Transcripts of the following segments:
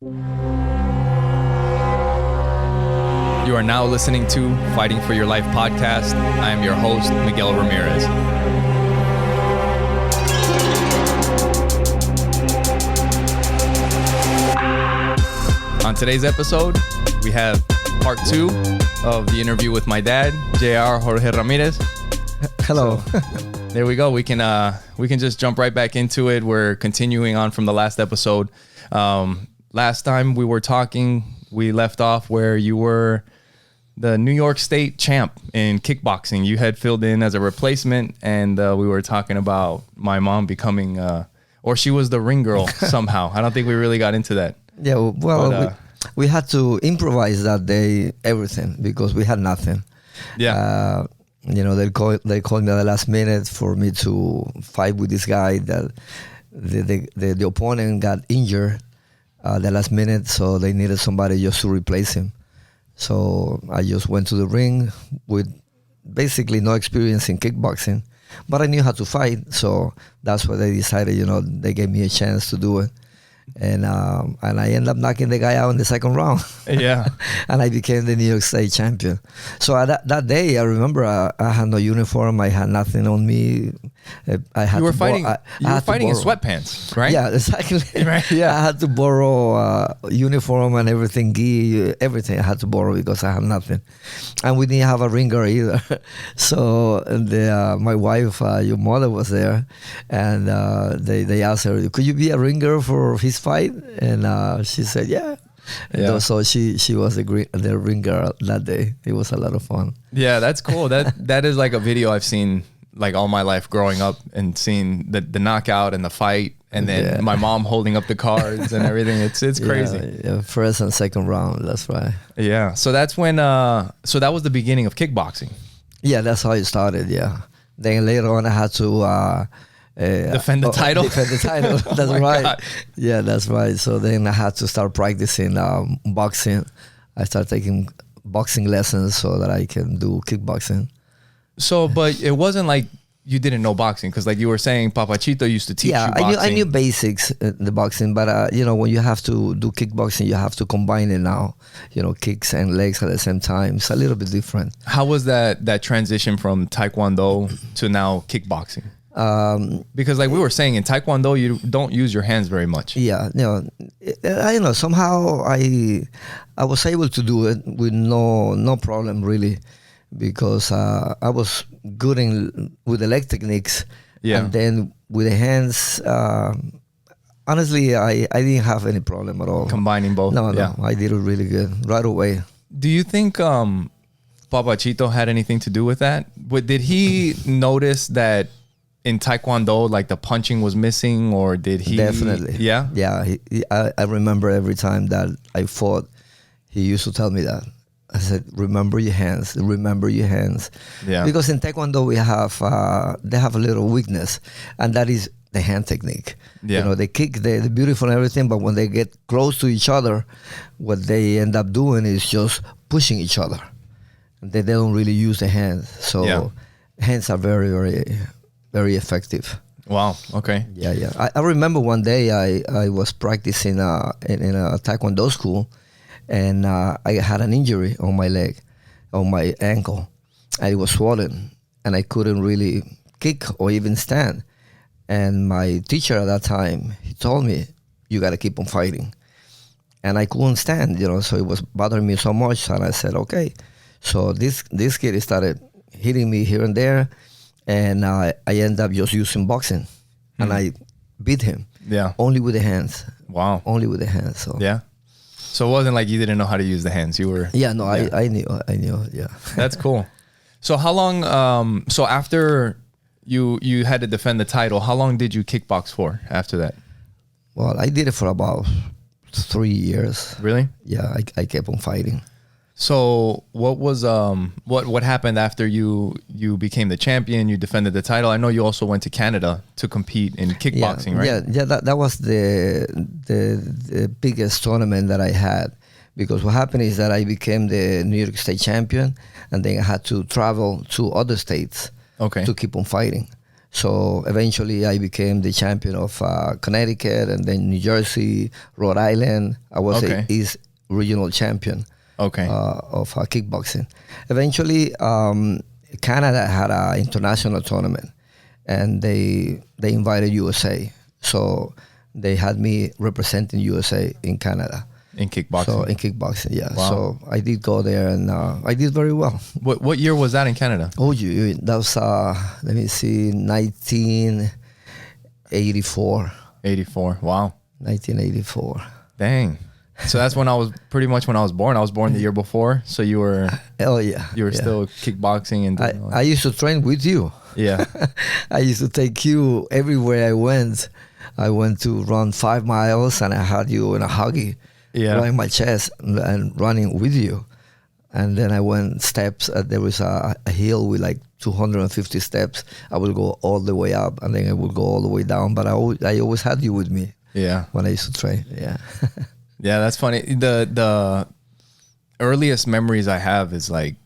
You are now listening to Fighting for Your Life podcast. I am your host, Miguel Ramirez. On today's episode, we have part 2 of the interview with my dad, Jr. Jorge Ramirez. Hello. So, there we go. We can just jump right back into it. We're continuing on from the last episode. Last time we were talking, we left off where you were the New York State champ in kickboxing. You had filled in as a replacement, and we were talking about my mom becoming, or she was the ring girl somehow. I don't think we really got into that. Yeah, well, but, we had to improvise that day everything because we had nothing. Yeah. They called me at the last minute for me to fight with this guy that the opponent got injured at the last minute, so they needed somebody just to replace him. So I just went to the ring with basically no experience in kickboxing, but I knew how to fight. So that's why they decided, they gave me a chance to do it. And I ended up knocking the guy out in the second round. Yeah. And I became the New York State champion. So that day, I remember I had no uniform. I had nothing on me. I had you were to fighting. You were fighting in borrow. Sweatpants, right? Yeah, exactly. Right. Yeah. I had to borrow uniform and everything, gi, everything. I had to borrow because I had nothing, and we didn't have a ringer either. So my wife, your mother, was there, and they asked her, "Could you be a ringer for his fight?" And she said, "Yeah." Yeah. So she was the ringer that day. It was a lot of fun. Yeah, that's cool. That is like a video I've seen like all my life growing up and seeing the knockout and the fight, and then my mom holding up the cards and everything. It's crazy. Yeah, first and second round. That's right. Yeah. So that's when. So that was the beginning of kickboxing. Yeah, that's how it started. Yeah. Then later on, I had to defend the title. Defend the title. That's right. God. Yeah, that's right. So then I had to start practicing boxing. I started taking boxing lessons so that I can do kickboxing. So, but it wasn't like you didn't know boxing, because like you were saying, Papachito used to teach you boxing. I knew basics the boxing, but when you have to do kickboxing, you have to combine it now. Kicks and legs at the same time. It's a little bit different. How was that transition from Taekwondo to now kickboxing? Because like we were saying, in Taekwondo, you don't use your hands very much. Yeah, I know. Somehow I was able to do it with no problem really, because I was good with the leg techniques. Yeah. And then with the hands, honestly, I didn't have any problem at all. Combining both. No, I did it really good right away. Do you think Papachito had anything to do with that? Did he notice that in Taekwondo, like the punching was missing, or did he? Definitely. Yeah? Yeah. I remember every time that I fought, he used to tell me that. I said, remember your hands. Remember your hands. Yeah. Because in Taekwondo, they have a little weakness, and that is the hand technique. Yeah. They kick, they're beautiful and everything, but when they get close to each other, what they end up doing is just pushing each other. They don't really use the hands. So hands are very, very, very effective. Wow. Okay. Yeah. I remember one day I was practicing in a Taekwondo school, and I had an injury on my leg, on my ankle, and it was swollen, and I couldn't really kick or even stand. And my teacher at that time, he told me, "You got to keep on fighting." And I couldn't stand, so it was bothering me so much, and I said, okay. So this kid started hitting me here and there, and I ended up just using boxing, and I beat him. Yeah. Only with the hands. Wow. Only with the hands. So. Yeah. So it wasn't like you didn't know how to use the hands. You were. Yeah. No, I knew. Yeah. That's cool. So how long? So after you had to defend the title, how long did you kickbox for after that? Well, I did it for about 3 years. Really? Yeah. I kept on fighting. So what was what happened after you became the champion? You defended the title. I know you also went to Canada to compete in kickboxing, right? Yeah. That was the biggest tournament that I had, because what happened is that I became the New York State champion, and then I had to travel to other states to keep on fighting. So eventually I became the champion of Connecticut and then New Jersey, Rhode Island. I was Okay. a East regional champion Okay. of kickboxing. Eventually, Canada had an international tournament, and they invited USA. So they had me representing USA in Canada. In kickboxing. So in kickboxing, yeah. Wow. So I did go there, and I did very well. What year was that in Canada? Oh, that was let me see, 1984. 84. Wow. 1984. Dang. So that's when I was pretty much when I was born. I was born the year before. So you were Oh yeah. yeah. Still kickboxing and doing all that. I used to train with you. Yeah. I used to take you everywhere I went. I went to run 5 miles, and I had you in a huggy, right in my chest, and running with you. And then I went steps. There was a hill with like 250 steps. I would go all the way up, and then I would go all the way down. But I always had you with me. Yeah. When I used to train. Yeah. Yeah, that's funny. The earliest memories I have is like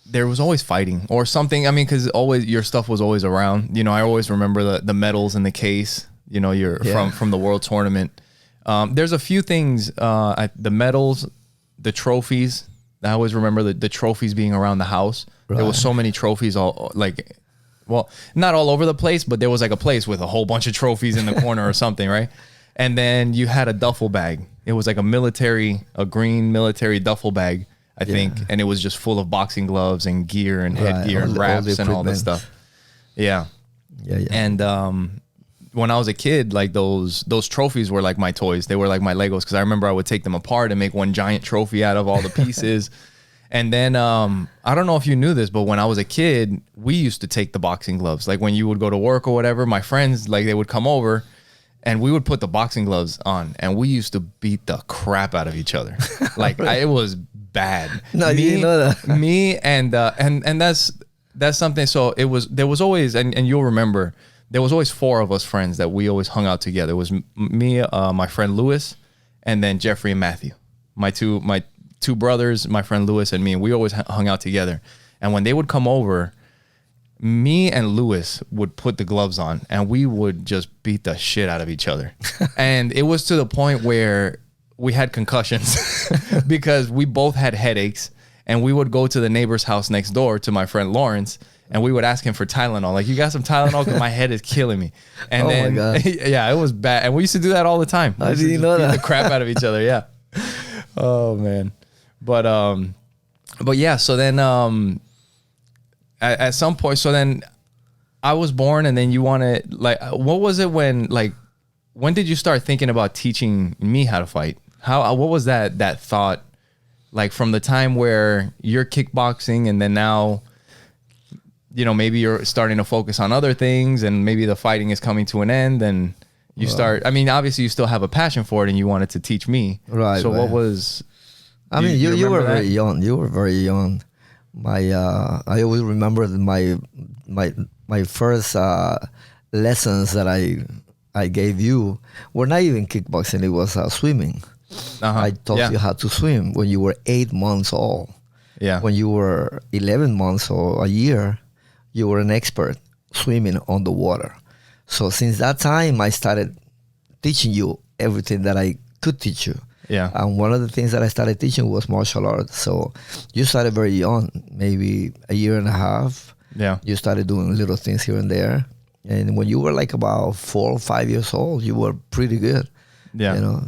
there was always fighting or something. I mean, because always your stuff was always around. You know, I always remember the medals in the case. You know, from the world tournament. There's a few things. The medals, the trophies. I always remember the trophies being around the house. Right. There was so many trophies, all like, well, not all over the place, but there was like a place with a whole bunch of trophies in the corner or something, right? And then you had a duffel bag. It was like a green military duffel bag, I think, and it was just full of boxing gloves and gear and headgear and wraps and all this stuff. Yeah. And when I was a kid, like those trophies were like my toys. They were like my Legos, because I remember I would take them apart and make one giant trophy out of all the pieces. And then I don't know if you knew this, but when I was a kid, we used to take the boxing gloves. Like when you would go to work or whatever, my friends, like they would come over and we would put the boxing gloves on, and we used to beat the crap out of each other. Like it was bad. No, you didn't know that. Me and that's something. So there was always, and you'll remember, there was always 4 of us friends that we always hung out together. It was me, my friend Louis, and then Jeffrey and Matthew. My two brothers, my friend Louis and me, and we always hung out together. And when they would come over, me and Louis would put the gloves on, and we would just beat the shit out of each other. And it was to the point where we had concussions because we both had headaches, and we would go to the neighbor's house next door to my friend Lawrence, and we would ask him for Tylenol. Like, you got some Tylenol? Because my head is killing me. And then, my God. Yeah, it was bad. And we used to do that all the time. I didn't know that. Beat the crap out of each other. Yeah. Oh man. But yeah. So then, at some point, so then I was born, and then you wanted, like, what was it when did you start thinking about teaching me how to fight? What was that thought, like, from the time where you're kickboxing and then now, you know, maybe you're starting to focus on other things, and maybe the fighting is coming to an end, and you start, I mean, obviously you still have a passion for it and you wanted to teach me. Right. So what was, I mean, you were very young. You were very young. I always remember my first lessons that I gave you were not even kickboxing. It was swimming. I taught you how to swim when you were 8 months old. Yeah. When you were 11 months or a year, you were an expert swimming on the water. So since that time, I started teaching you everything that I could teach you. Yeah. And one of the things that I started teaching was martial arts. So you started very young, maybe a year and a half. Yeah. You started doing little things here and there. And when you were like about 4 or 5 years old, you were pretty good. Yeah. You know.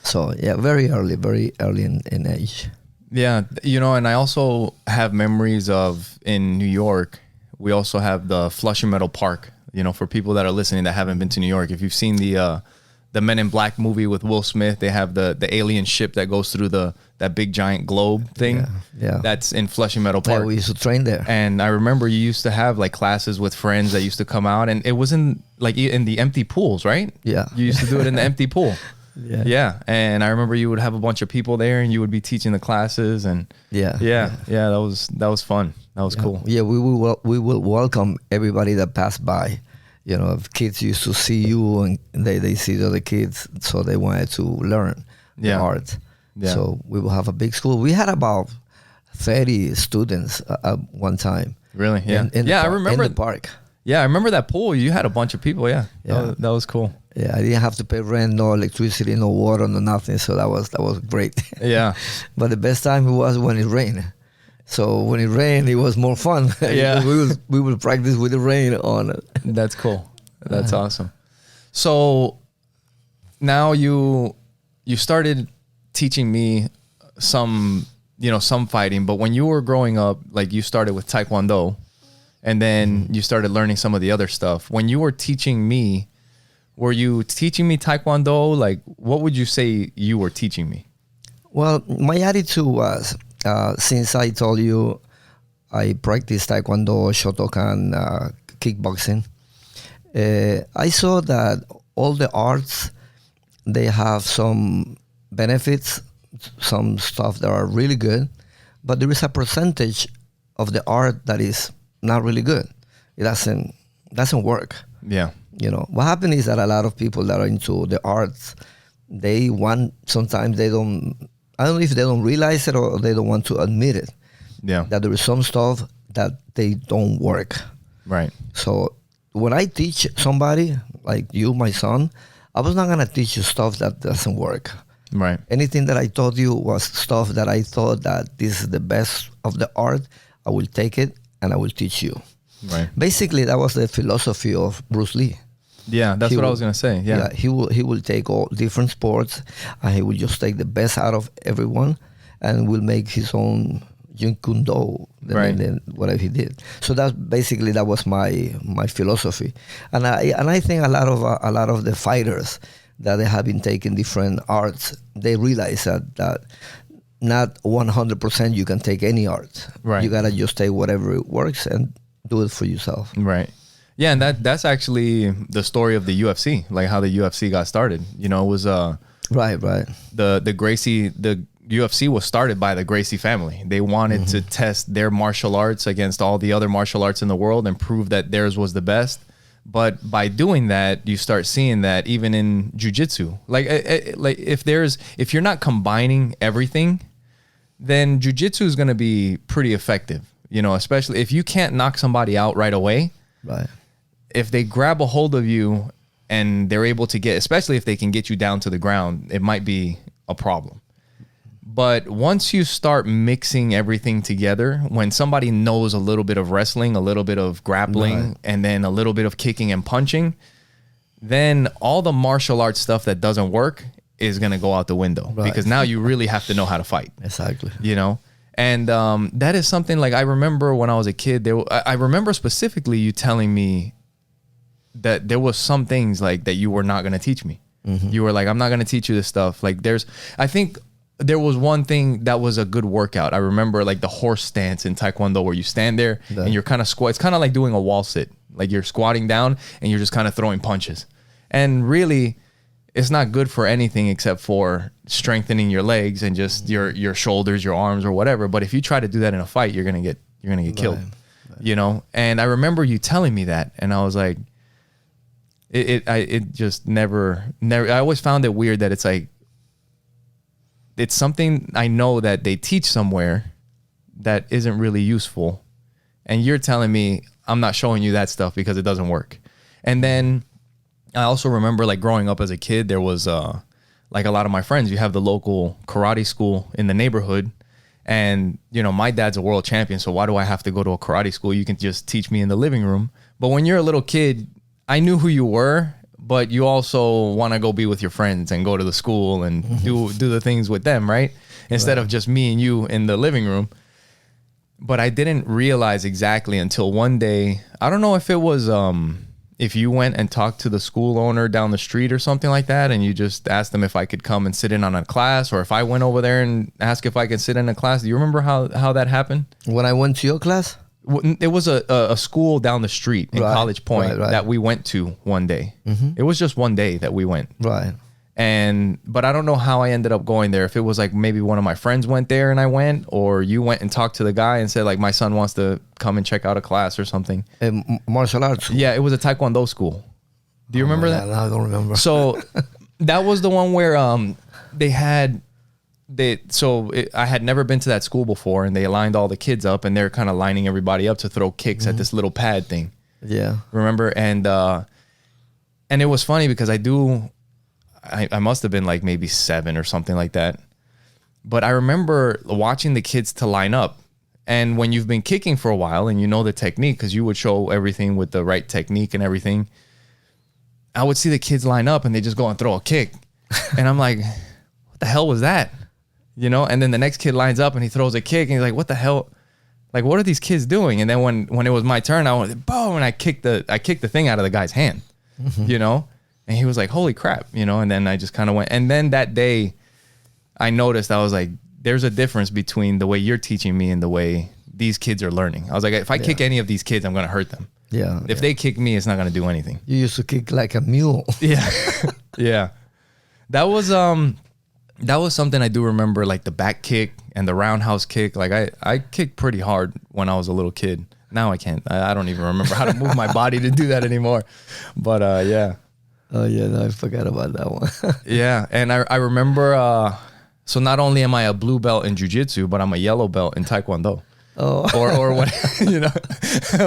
So yeah, very early in age. Yeah. You know, and I also have memories of, in New York, we also have the Flushing Meadow Park. You know, for people that are listening that haven't been to New York, if you've seen the Men in Black movie with Will Smith, they have the alien ship that goes through that big giant globe thing. Yeah. That's in Flushing Meadow Park. Yeah, we used to train there. And I remember you used to have like classes with friends that used to come out, and it was in the empty pools, right? Yeah. You used to do it in the empty pool. Yeah. Yeah. And I remember you would have a bunch of people there, and you would be teaching the classes, and yeah, that was fun. That was cool. Yeah, we will welcome everybody that passed by. You know, if kids used to see you and they see the other kids, so they wanted to learn the art. Yeah. So we will have a big school. We had about 30 students at one time. Really? Yeah. I remember in the park. Yeah, I remember that pool. You had a bunch of people. Yeah, Yeah. that was cool. Yeah, I didn't have to pay rent, no electricity, no water, no nothing. So that was great. Yeah. But the best time was when it rained. So when it rained, it was more fun. Yeah. we would practice with the rain on it. That's cool. That's awesome. So now you started teaching me some fighting, but when you were growing up, like you started with Taekwondo and then you started learning some of the other stuff. When you were teaching me, were you teaching me Taekwondo? Like, what would you say you were teaching me? Well, my attitude was, since I told you I practiced Taekwondo, Shotokan, kickboxing, I saw that all the arts, they have some benefits, some stuff that are really good, but there is a percentage of the art that is not really good. It doesn't work. Yeah. You know, what happens is that a lot of people that are into the arts, sometimes they don't, I don't know if they don't realize it or they don't want to admit it. Yeah. That there is some stuff that they don't work. Right. So when I teach somebody, like you, my son, I was not going to teach you stuff that doesn't work. Right. Anything that I taught you was stuff that I thought that this is the best of the art. I will take it and I will teach you. Right. Basically, that was the philosophy of Bruce Lee. Yeah, that's what I was going to say. Yeah. He will take all different sports and he will just take the best out of everyone and will make his own Jeet Kune Do, then whatever he did. So that was my philosophy, and I think a lot of the fighters that they have been taking different arts, they realize that not 100% you can take any art. Right. You gotta just take whatever works and do it for yourself. Right. Yeah, and that's actually the story of the UFC, like how the UFC got started. You know, it was right. The Gracie, the UFC was started by the Gracie family. They wanted to test their martial arts against all the other martial arts in the world and prove that theirs was the best. But by doing that, you start seeing that even in jiu-jitsu, like if you're not combining everything, then jiu-jitsu is going to be pretty effective. You know, especially if you can't knock somebody out right away. Right. If they grab a hold of you and they're able to especially if they can get you down to the ground, it might be a problem. But once you start mixing everything together, when somebody knows a little bit of wrestling, a little bit of grappling, and then a little bit of kicking and punching, then all the martial arts stuff that doesn't work is going to go out the window because now you really have to know how to fight. Exactly. You know? And that is something like I remember when I was a kid, I remember specifically you telling me that there was some things like that you were not going to teach me. You were like, I'm not going to teach you this stuff. Like I think there was one thing that was a good workout. I remember like the horse stance in Taekwondo where you stand there and you're kind of squat. It's kind of like doing a wall sit. Like you're squatting down and you're just kind of throwing punches. And really, it's not good for anything except for strengthening your legs and just your shoulders, your arms or whatever. But if you try to do that in a fight, you're going to get killed, you know? And I remember you telling me that. And I was like, it just never, I always found it weird that it's like, it's something I know that they teach somewhere that isn't really useful. And you're telling me I'm not showing you that stuff because it doesn't work. And then I also remember like growing up as a kid, there was like a lot of my friends, you have the local karate school in the neighborhood. And, you know, my dad's a world champion. So why do I have to go to a karate school? You can just teach me in the living room. But when you're a little kid, I knew who you were, but you also want to go be with your friends and go to the school and do the things with them, right? Instead of just me and you in the living room. But I didn't realize exactly until one day, I don't know if it was, if you went and talked to the school owner down the street or something like that, and you just asked them if I could come and sit in on a class, or if I went over there and asked if I could sit in a class. Do you remember how that happened? When I went to your class? It was a school down the street in College Point that we went to one day. It was just one day that we went. Right. But I don't know how I ended up going there. If it was like maybe one of my friends went there and I went, or you went and talked to the guy and said like, my son wants to come and check out a class or something. Martial arts. Yeah, it was a Taekwondo school. Do you remember that? I don't remember. So that was the one where I had never been to that school before, and they lined all the kids up and they're kind of lining everybody up to throw kicks at this little pad thing. Yeah. Remember? And it was funny because I must have been like maybe 7 or something like that. But I remember watching the kids to line up. And when you've been kicking for a while and you know the technique, because you would show everything with the right technique and everything, I would see the kids line up and they just go and throw a kick. And I'm like, what the hell was that? You know? And then the next kid lines up and he throws a kick and he's like, what the hell? Like, what are these kids doing? And then when it was my turn, I went, boom, and I kicked the thing out of the guy's hand, you know? And he was like, holy crap, you know? And then I just kind of went. And then that day I noticed, I was like, there's a difference between the way you're teaching me and the way these kids are learning. I was like, if I kick any of these kids, I'm going to hurt them. Yeah. If they kick me, it's not going to do anything. You used to kick like a mule. Yeah. Yeah. That was something I do remember, like the back kick and the roundhouse kick. Like I kicked pretty hard when I was a little kid. Now I can't. I don't even remember how to move my body to do that anymore. But yeah. Oh yeah, no, I forgot about that one. Yeah, and I remember. So not only am I a blue belt in jiu-jitsu, but I'm a yellow belt in Taekwondo. Oh. Or what, you know.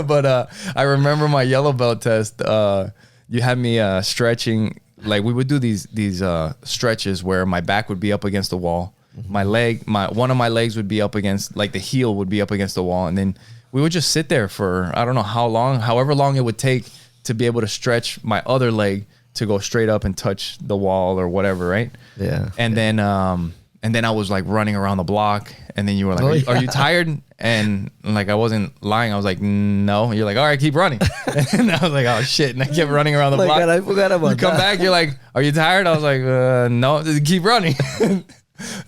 But I remember my yellow belt test. You had me stretching. Like we would do these stretches where my back would be up against the wall, one of my legs would be up against, like the heel would be up against the wall, and then we would just sit there for I don't know how long, however long it would take to be able to stretch my other leg to go straight up and touch the wall or whatever, right? Yeah. And then I was like running around the block, and then you were like, are you tired? And like I wasn't lying. I was like, no. And you're like, all right, keep running. And I was like, oh shit. And I kept running around the block. God, I forgot about that. You come back, you're like, are you tired? I was like, no, keep running.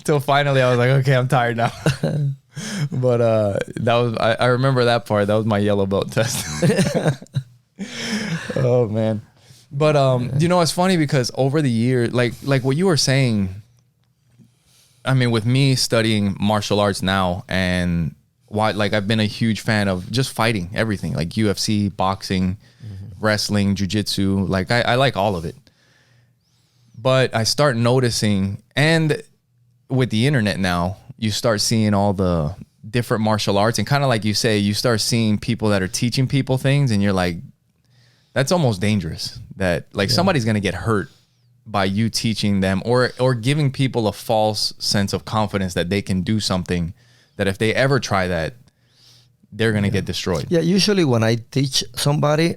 Till finally I was like, okay, I'm tired now. But that was I remember that part. That was my yellow belt test. Oh man. But you know, it's funny because over the years, like what you were saying, I mean, with me studying martial arts now, and why, like I've been a huge fan of just fighting, everything, like UFC, boxing, wrestling, jiu-jitsu, like I like all of it. But I start noticing, and with the internet now, you start seeing all the different martial arts, and kind of like you say, you start seeing people that are teaching people things, and you're like, that's almost dangerous, that like somebody's going to get hurt by you teaching them, or giving people a false sense of confidence that they can do something that if they ever try that, they're going to get destroyed. Yeah, usually when I teach somebody,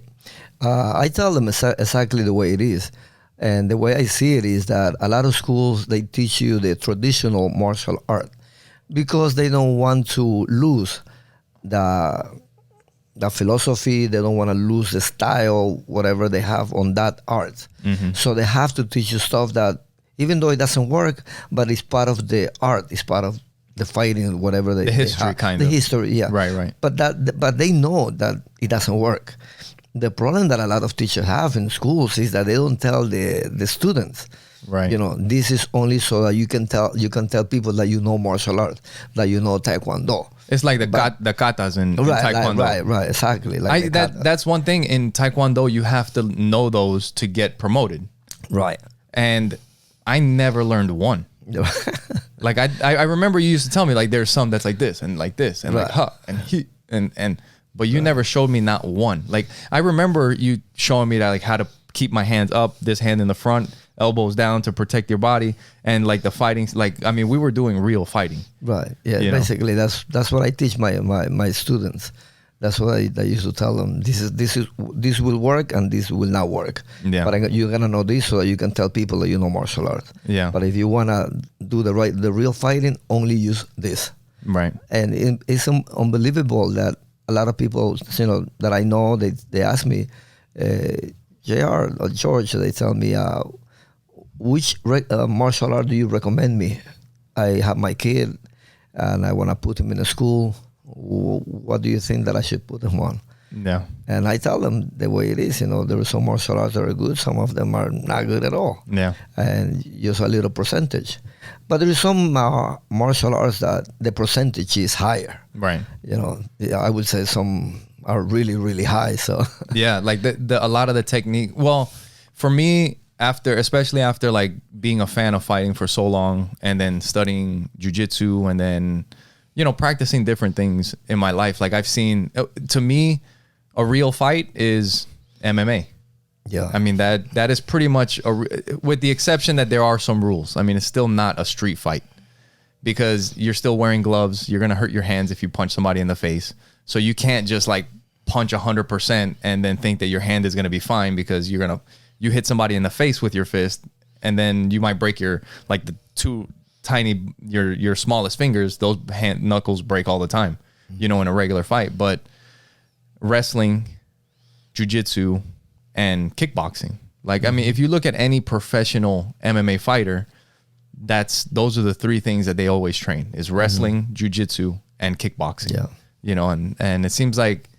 I tell them exactly the way it is. And the way I see it is that a lot of schools, they teach you the traditional martial art because they don't want to lose the philosophy. They don't want to lose the style, whatever they have on that art. So they have to teach you stuff that, even though it doesn't work, but it's part of the art, it's part of the fighting, whatever the history, kind of. The history, yeah. Right. But they know that it doesn't work. The problem that a lot of teachers have in schools is that they don't tell the students. Right. You know, this is only so that you can tell people that you know martial art, that you know Taekwondo. It's like the katas in Taekwondo. Right, exactly. Like that's one thing in Taekwondo, you have to know those to get promoted. Right. And I never learned one. Like I remember you used to tell me like there's some that's like this and like this and like and he and but you never showed me not one. Like I remember you showing me that, like how to keep my hands up, this hand in the front, elbows down to protect your body, and like the fighting, like I mean we were doing real fighting. Right. Yeah. Basically that's what I teach my students. That's what I used to tell them. This will work and this will not work. Yeah. But you're gonna know this so that you can tell people that you know martial art. Yeah. But if you wanna do the real fighting, only use this. Right. And it's unbelievable that a lot of people, you know, that I know, they ask me, JR or George, they tell me, which martial art do you recommend me? I have my kid and I want to put him in a school. What do you think that I should put him on? Yeah. And I tell them the way it is. You know, there are some martial arts that are good. Some of them are not good at all. Yeah. And just a little percentage. But there is some martial arts that the percentage is higher. Right. You know, I would say some are really, really high. So yeah, like a lot of the technique. Well, for me, especially after like being a fan of fighting for so long, and then studying jiu-jitsu, and then, you know, practicing different things in my life. Like I've seen, to me, a real fight is MMA. Yeah. I mean, that is pretty much, with the exception that there are some rules. I mean, it's still not a street fight because you're still wearing gloves. You're going to hurt your hands if you punch somebody in the face. So you can't just like punch 100% and then think that your hand is going to be fine because you hit somebody in the face with your fist and then you might break your, like the two tiny, your smallest fingers, those knuckles break all the time, in a regular fight. But wrestling, jiu-jitsu, and kickboxing. Like, I mean, if you look at any professional MMA fighter, those are the three things that they always train is wrestling, jiu-jitsu, and kickboxing. Yeah. And it seems like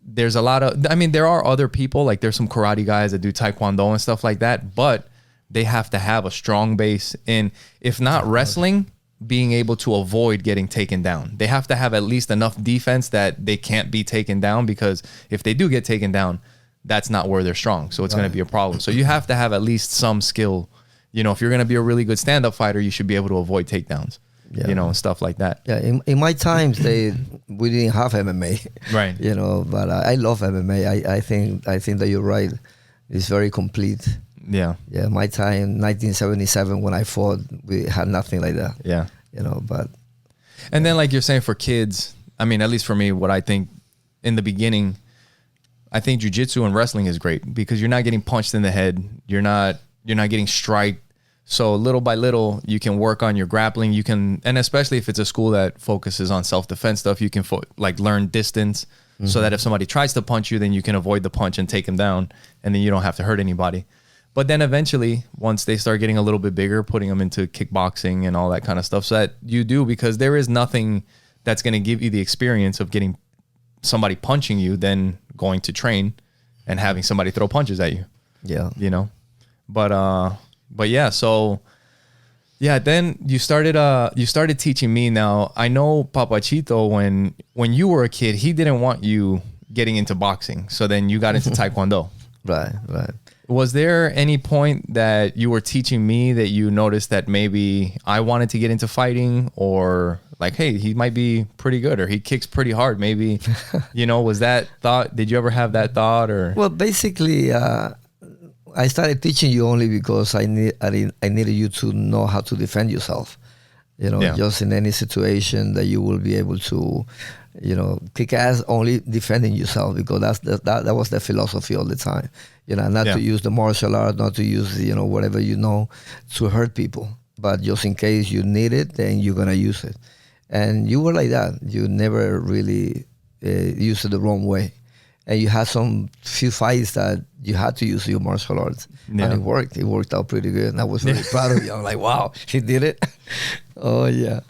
there's a lot of, I mean, there are other people, like there's some karate guys that do Taekwondo and stuff like that, but they have to have a strong base in, if not wrestling, being able to avoid getting taken down. They have to have at least enough defense that they can't be taken down, because if they do get taken down, that's not where they're strong. So it's going to be a problem. So you have to have at least some skill. If you're going to be a really good stand-up fighter, you should be able to avoid takedowns, and stuff like that. Yeah, in my times, we didn't have MMA. Right. But I love MMA. I think that you're right. It's very complete. Yeah. Yeah, my time, 1977, when I fought, we had nothing like that. Yeah. But. And then like you're saying for kids, I mean, at least for me, what I think in the beginning, I think jiu-jitsu and wrestling is great because you're not getting punched in the head. You're not getting striked. So little by little, you can work on your grappling. You can, and especially if it's a school that focuses on self-defense stuff, you can learn distance so that if somebody tries to punch you, then you can avoid the punch and take them down, and then you don't have to hurt anybody. But then eventually, once they start getting a little bit bigger, putting them into kickboxing and all that kind of stuff, so that you do, because there is nothing that's going to give you the experience of getting somebody punching you than going to train and having somebody throw punches at you. Yeah. But yeah, so yeah, then you started teaching me. Now I know Papachito, when you were a kid, he didn't want you getting into boxing. So then you got into Taekwondo. Right. Was there any point that you were teaching me that you noticed that maybe I wanted to get into fighting, or like, hey, he might be pretty good, or he kicks pretty hard? Maybe, was that thought? Did you ever have that thought? Or well, basically, I started teaching you only because I needed you to know how to defend yourself. Just in any situation that you will be able to, kick ass only defending yourself, because that was the philosophy all the time. Not to use the martial art, not to use, whatever to hurt people. But just in case you need it, then you're going to use it. And you were like that. You never really used it the wrong way. And you had some few fights that you had to use your martial arts. Yeah. And it worked. It worked out pretty good. And I was very proud of you. I'm like, wow, he did it. Oh, yeah.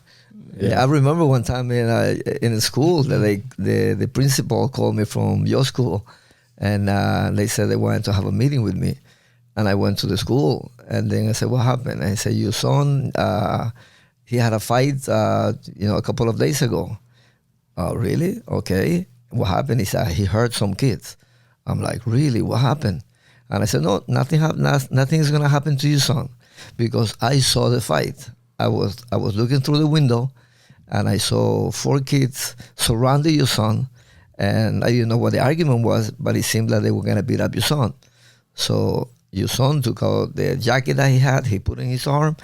Yeah, I remember one time in a school that the principal called me from your school, and they said they wanted to have a meeting with me. And I went to the school, and then I said, what happened? And I said, your son, he had a fight, a couple of days ago. Oh, really? Okay. What happened? He said, he hurt some kids. I'm like, really? What happened? And I said, no, nothing is going to happen to your son, because I saw the fight. I was looking through the window, and I saw 4 kids surrounding your son, and I didn't know what the argument was, but it seemed like they were going to beat up your son. So your son took out the jacket that he had, he put in his arm,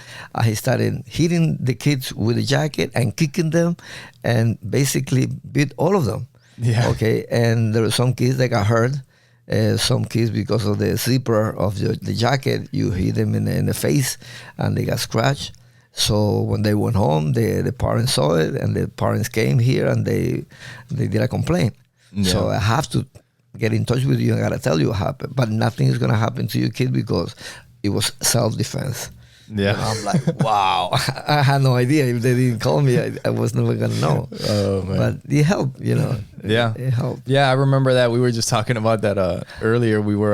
he started hitting the kids with the jacket and kicking them, and basically beat all of them. Yeah. Okay, and there were some kids that got hurt. Some kids, because of the zipper of the jacket, you hit them in the face, and they got scratched. So when they went home, the parents saw it, and the parents came here, and they did a complaint. Yeah. So I have to get in touch with you, and I gotta tell you what happened. But nothing is gonna happen to your kid, because it was self-defense. Yeah. And I'm like, wow. I had no idea. If they didn't call me, I was never going to know. Oh, man. But it helped, Yeah. It helped. Yeah, I remember that. We were just talking about that earlier. We were,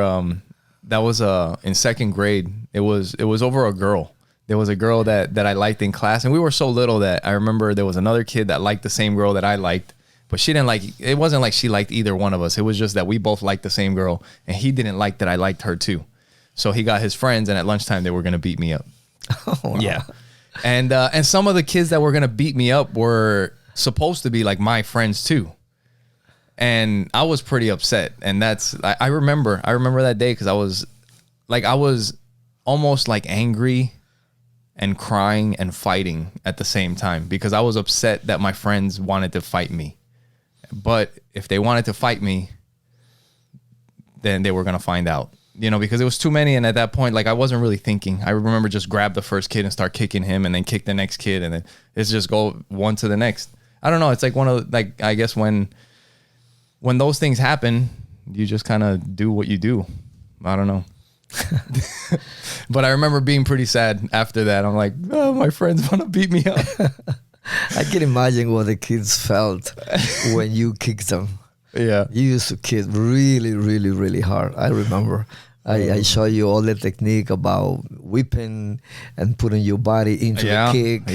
that was in second grade. It was over a girl. There was a girl that I liked in class, and we were so little that I remember there was another kid that liked the same girl that I liked, but she didn't like, it wasn't like she liked either one of us. It was just that we both liked the same girl, and he didn't like that I liked her too. So he got his friends, and at lunchtime they were going to beat me up. Oh, wow. Yeah. And some of the kids that were going to beat me up were supposed to be like my friends too. And I was pretty upset. And I remember that day because I was almost like angry and crying and fighting at the same time because I was upset that my friends wanted to fight me. But if they wanted to fight me, then they were going to find out, because it was too many. And at that point, like I wasn't really thinking. I remember just grab the first kid and start kicking him and then kick the next kid. And then it's just go one to the next. I don't know. It's like I guess when those things happen, you just kind of do what you do. I don't know. But I remember being pretty sad after that. I'm like, oh, my friends want to beat me up. I can imagine what the kids felt when you kicked them. Yeah. You used to kick really, really, really hard. I remember. I show you all the technique about whipping and putting your body into the kick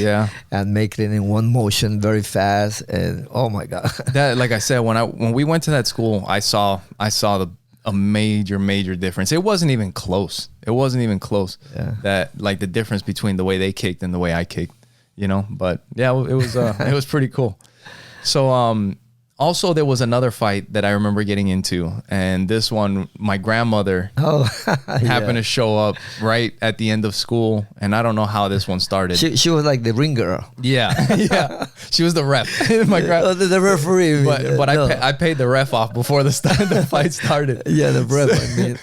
and making it in one motion very fast. And oh my God. That, like I said, when we went to that school, I saw a major difference. It wasn't even close. Yeah. That like the difference between the way they kicked and the way I kicked, but yeah, it was it was pretty cool. So also there was another fight that I remember getting into, and this one my grandmother happened to show up right at the end of school, and I don't know how this one started. She was like the ring girl. Yeah. She was the ref. The referee. But I paid the ref off before the fight started. Yeah, the ref. I mean.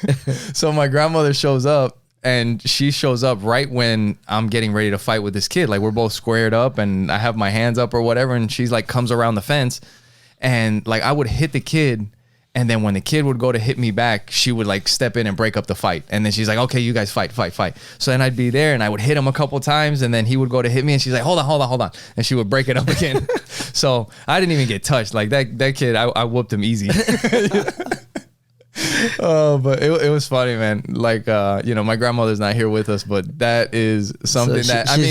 So my grandmother shows up, and she shows up right when I'm getting ready to fight with this kid. Like we're both squared up, and I have my hands up or whatever, and she's like comes around the fence, and like I would hit the kid. And then when the kid would go to hit me back, she would like step in and break up the fight. And then she's like, okay, you guys fight. So then I'd be there and I would hit him a couple times, and then he would go to hit me and she's like, hold on. And she would break it up again. So I didn't even get touched. Like that kid, I whooped him easy. Oh, but it was funny, man. Like, my grandmother's not here with us, but that is something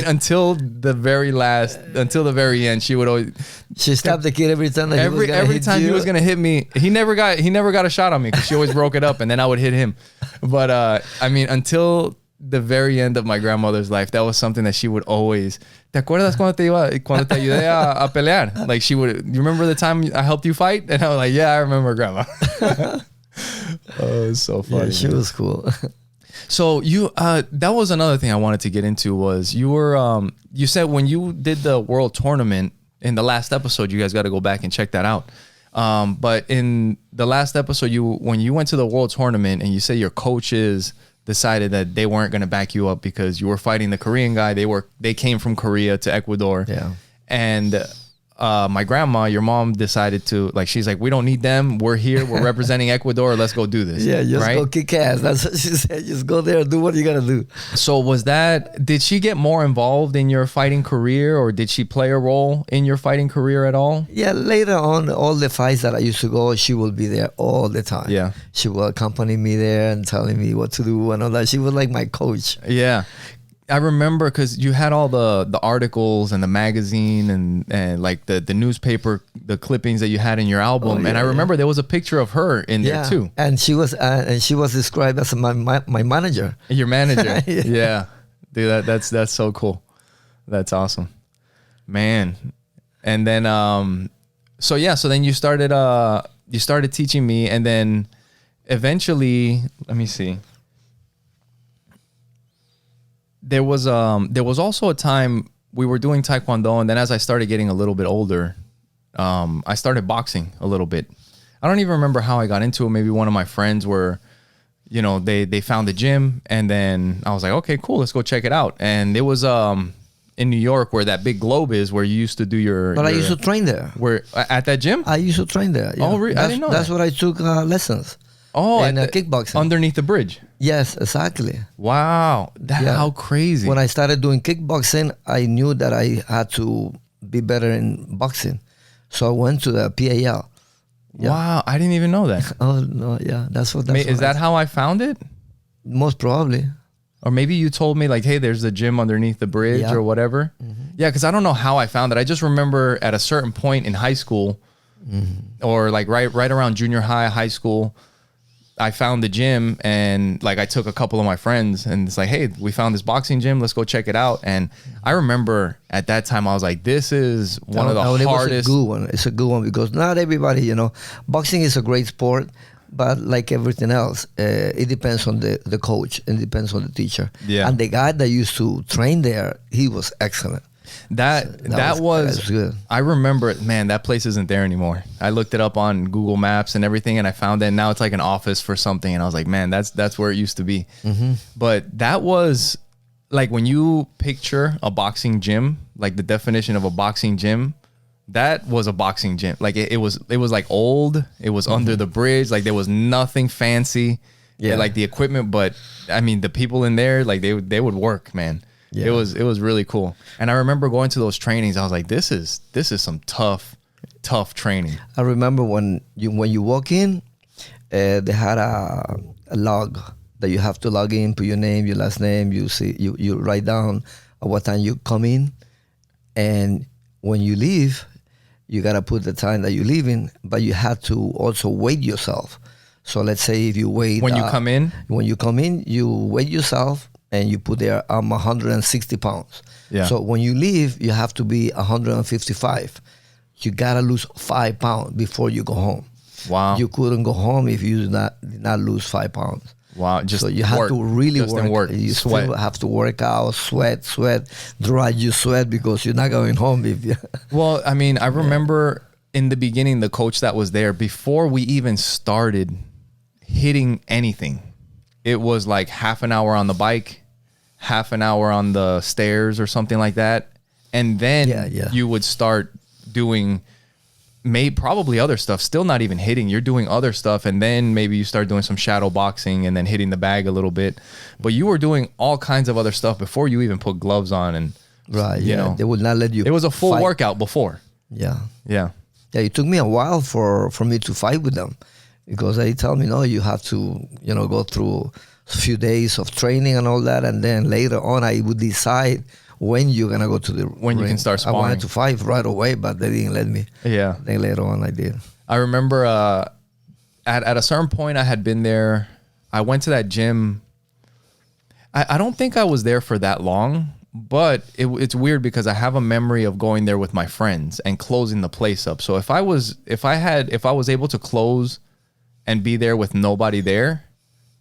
until the very end, she would always. She stopped the kid every time. Every time he was gonna hit me, he never got a shot on me because she always broke it up, and then I would hit him. But until the very end of my grandmother's life, that was something that she would always. ¿Te acuerdas cuando te ayudé a pelear? Like you remember the time I helped you fight? And I was like, yeah, I remember, Grandma. Oh, it's so funny. Yeah, she was cool. So you that was another thing I wanted to get into was you were you said when you did the world tournament in the last episode, you guys got to go back and check that out. But in the last episode, when you went to the world tournament and you say your coaches decided that they weren't going to back you up because you were fighting the Korean guy. They came from Korea to Ecuador. Yeah. And my grandma, your mom, decided to, like, she's like, we don't need them. We're here. We're representing Ecuador. Let's go do this. Yeah, just go kick ass. That's what she said. Just go there and do what you got to do. So did she get more involved in your fighting career, or did she play a role in your fighting career at all? Yeah, later on, all the fights that I used to go, she will be there all the time. Yeah. She will accompany me there and telling me what to do and all that. She was like my coach. Yeah. I remember because you had all the articles and the magazine and like the newspaper, the clippings that you had in your album. Oh, yeah, and I remember there was a picture of her in there too. And she was described as my manager. Your manager. Yeah. Dude, that's so cool. That's awesome, man. And then, so then you started teaching me, and then eventually, let me see. There was also a time we were doing Taekwondo, and then as I started getting a little bit older, I started boxing a little bit. I don't even remember how I got into it. Maybe one of my friends they found the gym, and then I was like, okay, cool, let's go check it out. And it was in New York where that big globe is, where you used to do your. But I used to train there. Where at that gym? I used to train there. Yeah. Oh, really? I didn't know. That's what I took lessons. Oh, in kickboxing. Underneath the bridge. Yes, exactly. Wow. How crazy. When I started doing kickboxing, I knew that I had to be better in boxing. So I went to the PAL. Yeah. Wow. I didn't even know that. Oh, no. Yeah. Is that how I found it? Most probably. Or maybe you told me like, hey, there's a gym underneath the bridge or whatever. Mm-hmm. Yeah. Because I don't know how I found it. I just remember at a certain point in high school or like right around junior high school, I found the gym, and like I took a couple of my friends, and it's like, hey, we found this boxing gym. Let's go check it out. And I remember at that time I was like, this is one of the hardest. It was a good one. It's a good one because not everybody, boxing is a great sport, but like everything else, it depends on the coach and it depends on the teacher. Yeah. And the guy that used to train there, he was excellent. That was good. I remember it, man. That place isn't there anymore. I looked it up on Google Maps and everything, and I found it. And now it's like an office for something, and I was like, man, that's where it used to be. Mm-hmm. But that was like when you picture a boxing gym, like the definition of a boxing gym. That was a boxing gym. Like it was like old. It was under the bridge. Like there was nothing fancy. Yeah. Like the equipment, but I mean the people in there, like they would work, man. Yeah. It was really cool. And I remember going to those trainings. I was like, this is some tough training. I remember when you walk in, they had a log that you have to log in, put your name, your last name. You write down at what time you come in, and when you leave, you gotta put the time that you're leaving. But you have to also weigh yourself. So let's say if you weigh when you come in, you weigh yourself. And you put there, I'm 160 pounds. Yeah. So when you leave, you have to be 155. You gotta lose 5 pounds before you go home. Wow. You couldn't go home if you did not lose 5 pounds. Wow. So you have to really work. You sweat. Still have to work out, sweat, dry your sweat because you're not going home if you. Well, I mean, I remember in the beginning, the coach that was there before we even started hitting anything, it was like half an hour on the bike, half an hour on the stairs or something like that. And then you would start doing probably other stuff, still not even hitting. You're doing other stuff. And then maybe you start doing some shadow boxing and then hitting the bag a little bit. But you were doing all kinds of other stuff before you even put gloves on. And you know, they would not let you. It was a full workout before. Yeah. Yeah. Yeah. It took me a while for me to fight with them because they tell me, no, you have to, go through a few days of training and all that, and then later on I would decide when you're gonna go to the ring. You can start sparring. I wanted to fight right away, but they didn't let me. Yeah. Then later on I did. I remember at a certain point I had been there. I went to that gym. I don't think I was there for that long, but it's weird because I have a memory of going there with my friends and closing the place up. So if I was able to close and be there with nobody there,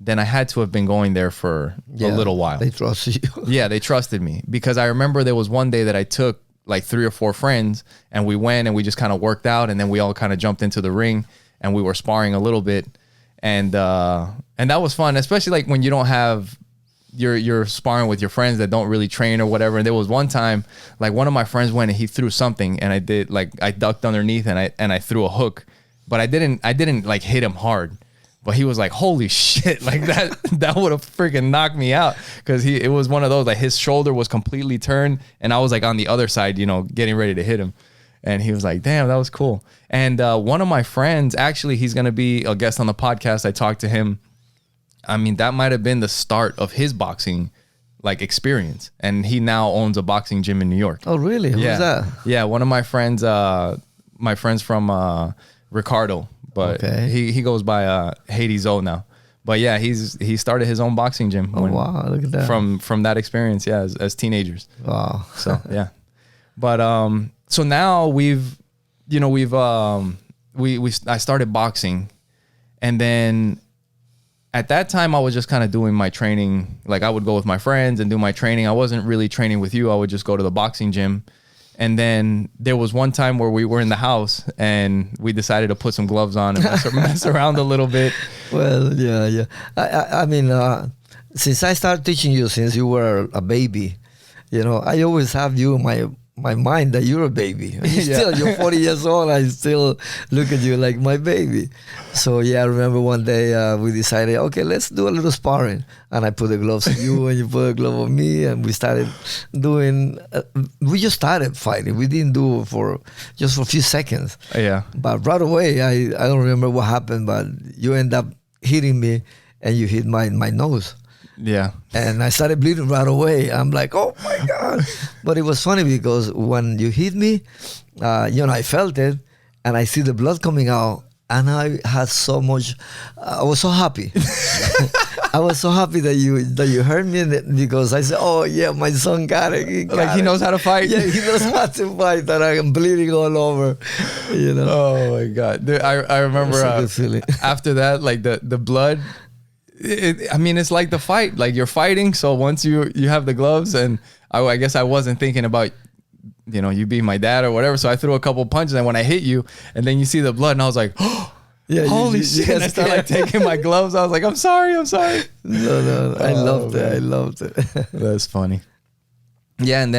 then I had to have been going there for a little while. They trusted you. Yeah, they trusted me because I remember there was one day that I took like 3 or 4 friends and we went and we just kind of worked out and then we all kind of jumped into the ring and we were sparring a little bit and that was fun, especially like when you don't have you're sparring with your friends that don't really train or whatever. And there was one time like one of my friends went and he threw something and I ducked underneath and I threw a hook, but I didn't like hit him hard. But he was like, holy shit, like that would have freaking knocked me out. Because it was one of those, like his shoulder was completely turned and I was like on the other side, getting ready to hit him. And he was like, damn, that was cool. And one of my friends, actually, he's going to be a guest on the podcast. I talked to him. I mean, that might have been the start of his boxing like experience. And he now owns a boxing gym in New York. Oh, really? Who's that? Yeah, one of my friends from Ricardo. But he goes by Hades O now. But yeah, he started his own boxing gym. Wow, look at that. From that experience, yeah, as teenagers. Wow. So yeah. But so now I started boxing, and then at that time I was just kind of doing my training. Like I would go with my friends and do my training. I wasn't really training with you. I would just go to the boxing gym. And then there was one time where we were in the house and we decided to put some gloves on and mess around a little bit. Well, yeah. I mean, since I started teaching you since you were a baby, I always have you in my mind that you're a baby. You're 40 years old. I still look at you like my baby. So yeah, I remember one day we decided, okay, let's do a little sparring. And I put the gloves on you and you put a glove on me. And we started doing, we just started fighting. We didn't do it for a few seconds. Yeah. But right away, I don't remember what happened, but you end up hitting me and you hit my nose. Yeah. And I started bleeding right away. I'm like, oh my God. But it was funny because when you hit me, I felt it and I see the blood coming out and I had so much. I was so happy. I was so happy that you heard me, because I said, "Oh yeah, my son got it. He knows how to fight." Yeah, he knows how to fight. That I am bleeding all over. You know. Oh my God! Dude, I remember after that, like the blood. I mean, it's like the fight. Like you're fighting. So once you have the gloves, and I guess I wasn't thinking about, you being my dad or whatever. So I threw a couple punches, and when I hit you, and then you see the blood, and I was like, oh. Yeah, holy shit. And I started taking my gloves. I was like, I'm sorry. No. I loved it. That's funny. Yeah. And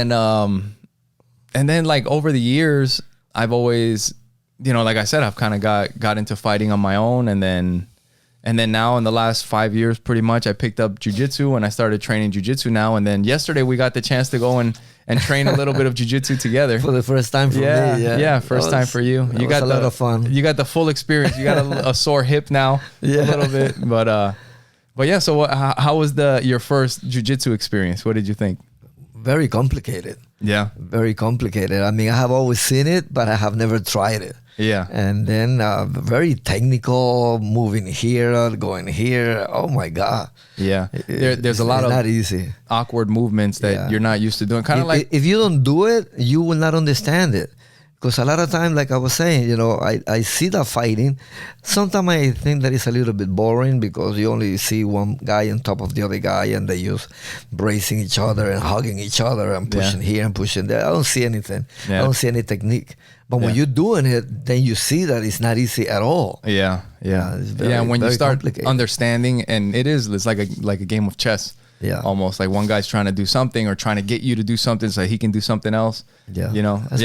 then like over the years, I've always, like I said, I've kind of got into fighting on my own. And then now in the last 5 years, pretty much, I picked up jiu-jitsu, and I started training jiu-jitsu now. And then yesterday we got the chance to go and train a little bit of jiu-jitsu together. For the first time for me. Yeah, first time for you. You got a lot of fun. You got the full experience. You got a sore hip now, a little bit. But yeah, so how was your first jiu-jitsu experience? What did you think? Very complicated. Yeah. Very complicated. I mean, I have always seen it, but I have never tried it. Yeah. And then very technical, moving here, going here. Oh my God. Yeah. There's a lot of not easy. awkward movements that you're not used to doing. Kind of like if you don't do it, you will not understand it. Because a lot of times, like I was saying, I see the fighting. Sometimes I think that it's a little bit boring, because you only see one guy on top of the other guy, and they use bracing each other and hugging each other and pushing here and pushing there. I don't see anything. I don't see any technique. But when you're doing it, then you see that it's not easy at all. Yeah. It's very, when you start understanding, and it's like a game of chess. Yeah. Almost like one guy's trying to do something, or trying to get you to do something so he can do something else. Yeah.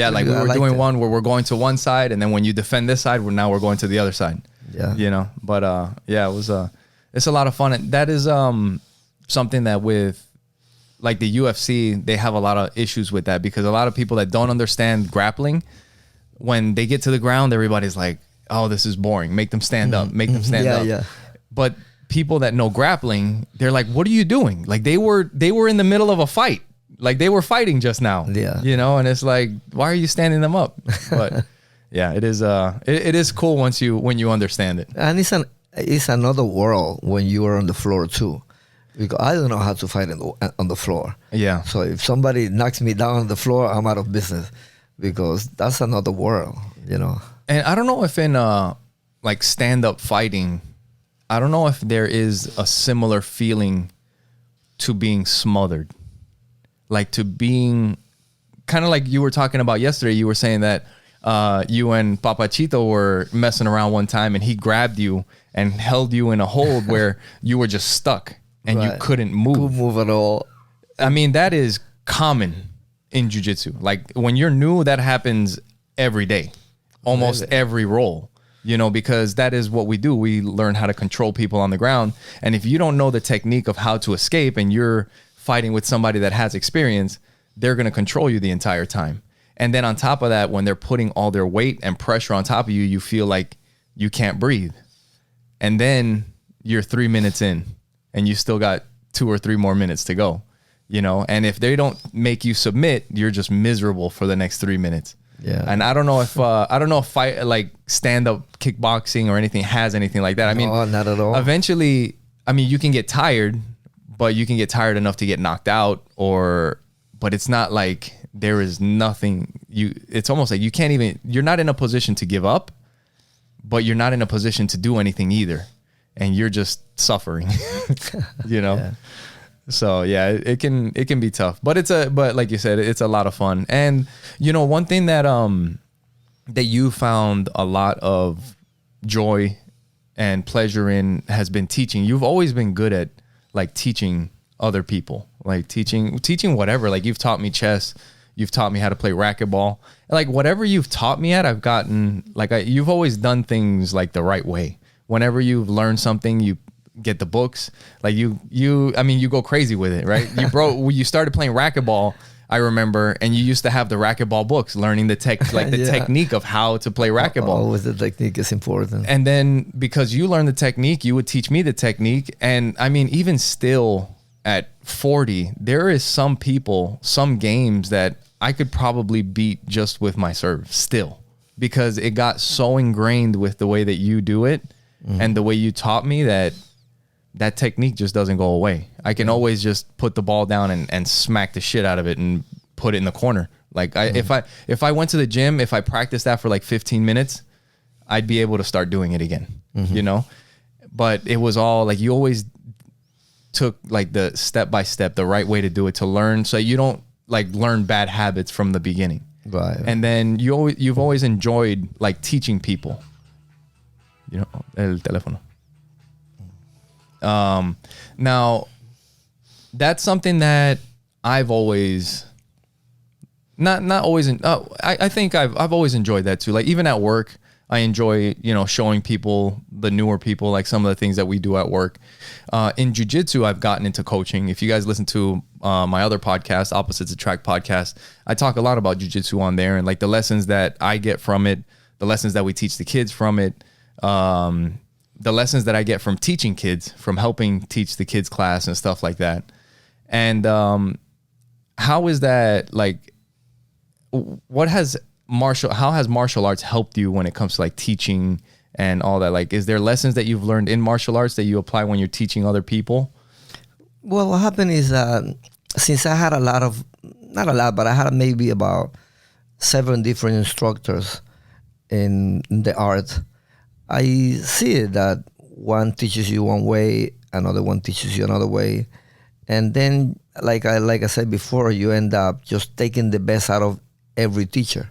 Like we were doing one where we're going to one side, and then when you defend this side, we're going to the other side. Yeah. But it's a lot of fun. And that is something that with like the UFC, they have a lot of issues with that, because a lot of people that don't understand grappling, when they get to the ground, everybody's like, oh, this is boring. Make them stand up. Make them stand up. Yeah. But people that know grappling, they're like, what are you doing? Like they were in the middle of a fight. Like they were fighting just now. Yeah. And it's like, why are you standing them up? But yeah, it is cool when you understand it. And it's another world when you are on the floor too. Because I don't know how to fight on the floor. Yeah. So if somebody knocks me down on the floor, I'm out of business, because that's another world, And I don't know if in like stand-up fighting, I don't know if there is a similar feeling to being smothered. Like to being kind of like you were talking about yesterday. You were saying that you and Papachito were messing around one time, and he grabbed you and held you in a hold where you were just stuck and you couldn't move. Couldn't move at all. I mean, that is common in jiu-jitsu. Like when you're new, that happens every day, almost every roll. Because that is what we do. We learn how to control people on the ground. And if you don't know the technique of how to escape, and you're fighting with somebody that has experience, they're going to control you the entire time. And then on top of that, when they're putting all their weight and pressure on top of you, you feel like you can't breathe. And then you're 3 minutes in, and you still got 2 or 3 more minutes to go. And if they don't make you submit, you're just miserable for the next 3 minutes. Yeah. And I don't know if fight like stand up kickboxing or anything has anything like that. I mean, not at all. Eventually, I mean, you can get tired, but you can get tired enough to get knocked out, but it's not like there is nothing. It's almost like you're not in a position to give up, but you're not in a position to do anything either. And you're just suffering, Yeah. So yeah, it can be tough, but but like you said, it's a lot of fun. And one thing that you found a lot of joy and pleasure in has been teaching. You've always been good at like teaching other people, like teaching whatever. Like you've taught me chess, you've taught me how to play racquetball. Like whatever you've taught me at, I've gotten you've always done things like the right way. Whenever you've learned something, you get the books, like you go crazy with it, right? You started playing racquetball, I remember, and you used to have the racquetball books, learning the technique of how to play racquetball. Always the technique is important. And then because you learned the technique, you would teach me the technique. And I mean, even still at 40, there is some people, some games that I could probably beat just with my serve still. because it got so ingrained with the way that you do it and the way you taught me that technique just doesn't go away. I can always just put the ball down and smack the shit out of it and put it in the corner. Like if I went to the gym, if I practiced that for like 15 minutes, I'd be able to start doing it again, you know? But it was all like, you always took like the step by step, the right way to do it, to learn, so you don't like learn bad habits from the beginning. Right. And then you've always enjoyed like teaching people, you know, el teléfono. Now that's something that I've always not always, I think I've always enjoyed that too. Like even at work, I enjoy, you know, showing people, the newer people, like some of the things that we do at work. In jiu-jitsu, I've gotten into coaching. If you guys listen to my other podcast, Opposites Attract podcast, I talk a lot about jiu-jitsu on there and like the lessons that I get from it, the lessons that we teach the kids from it, the lessons that I get from teaching kids, from helping teach the kids class and stuff like that. And how is that, like, how has martial arts helped you when it comes to like teaching and all that? Like, is there lessons that you've learned in martial arts that you apply when you're teaching other people? Well, what happened is since I had not a lot, but I had maybe about 7 different instructors in the art. I see it that one teaches you one way, another one teaches you another way. And then, like I said before, you end up just taking the best out of every teacher,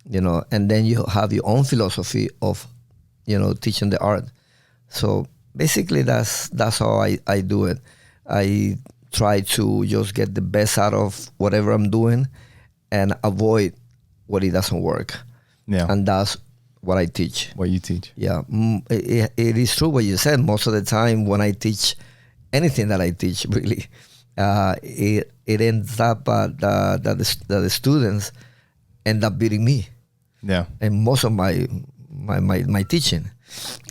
you know, and then you have your own philosophy of, you know, teaching the art. So basically that's how I do it. I try to just get the best out of whatever I'm doing and avoid what it doesn't work. Yeah. And that's what I teach. What you teach. Yeah. It is true what you said. Most of the time when I teach anything that I teach, really, it ends up that the students end up beating me. Yeah. And most of my teaching.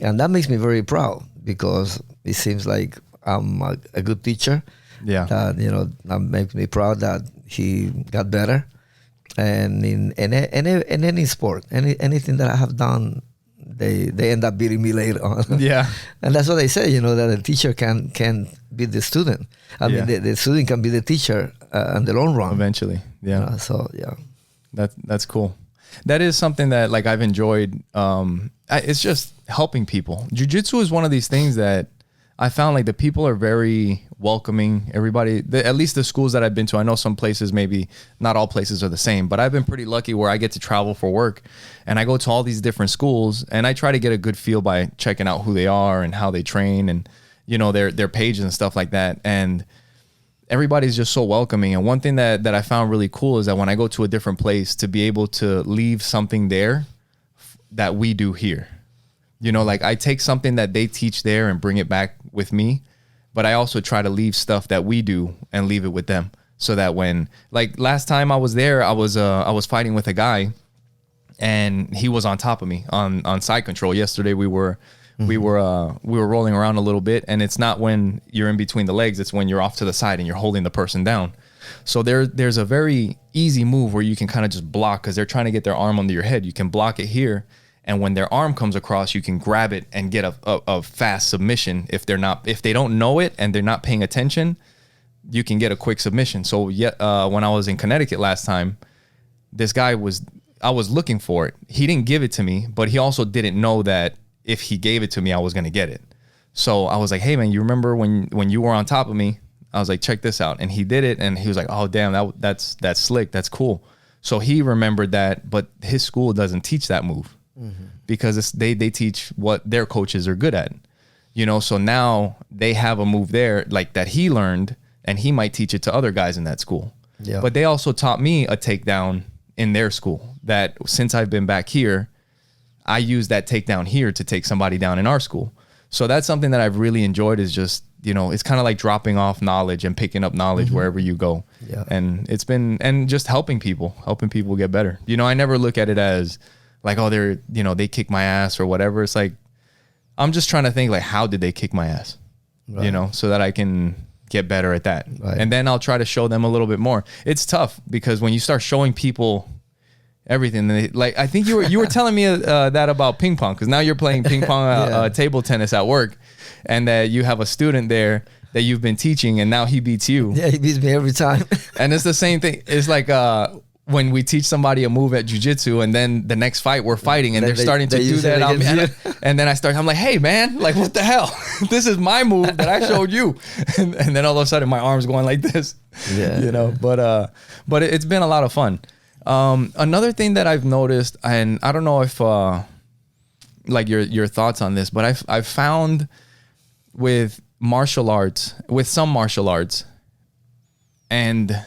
And that makes me very proud because it seems like I'm a good teacher. Yeah. That, you know, that makes me proud that he got better. And in any sport, anything that I have done, they end up beating me later on. Yeah. And that's what they say, you know, that a teacher can beat the student. I mean, the student can be the teacher in the long run. Eventually. Yeah. You know, so, yeah. That's cool. That is something that like I've enjoyed. It's just helping people. Jiu-jitsu is one of these things that I found like the people are very welcoming. Everybody, at least the schools that I've been to, I know some places, maybe not all places are the same, but I've been pretty lucky where I get to travel for work and I go to all these different schools and I try to get a good feel by checking out who they are and how they train and, you know, their pages and stuff like that. And everybody's just so welcoming. And one thing that I found really cool is that when I go to a different place, to be able to leave something there that we do here. You know, like I take something that they teach there and bring it back with me, but I also try to leave stuff that we do and leave it with them. So that when, like last time I was there, I was fighting with a guy and he was on top of me on side control. Yesterday we were rolling around a little bit, and it's not when you're in between the legs, it's when you're off to the side and you're holding the person down. So there's a very easy move where you can kind of just block because they're trying to get their arm under your head. You can block it here, and when their arm comes across, you can grab it and get a fast submission. If they don't know it and they're not paying attention, you can get a quick submission. So when I was in Connecticut last time, this guy I was looking for it. He didn't give it to me, but he also didn't know that if he gave it to me, I was going to get it. So I was like, hey man, you remember when you were on top of me? I was like, check this out. And he did it. And he was like, oh damn, that's slick. That's cool. So he remembered that, but his school doesn't teach that move because they teach what their coaches are good at, you know? So now they have a move there like that he learned, and he might teach it to other guys in that school. Yeah. But they also taught me a takedown in their school that since I've been back here, I use that takedown here to take somebody down in our school. So that's something that I've really enjoyed, is just, you know, it's kind of like dropping off knowledge and picking up knowledge wherever you go. Yeah. And it's been, and just helping people get better. You know, I never look at it as like, oh, they kick my ass or whatever. It's like, I'm just trying to think like, how did they kick my ass? Right. You know, so that I can get better at that. Right. And then I'll try to show them a little bit more. It's tough because when you start showing people, everything. Like I think you were telling me that about ping pong, because now you're playing ping pong table tennis at work, and that you have a student there that you've been teaching, and now he beats you. Yeah, he beats me every time. And it's the same thing. It's like when we teach somebody a move at jiu-jitsu, and then the next fight we're fighting, and they're starting to do that. And then I'm like, hey man, like what the hell? This is my move that I showed you. And then all of a sudden my arm's going like this. Yeah. You know, but it's been a lot of fun. Another thing that I've noticed, and I don't know if like your thoughts on this, but I've found with some martial arts, and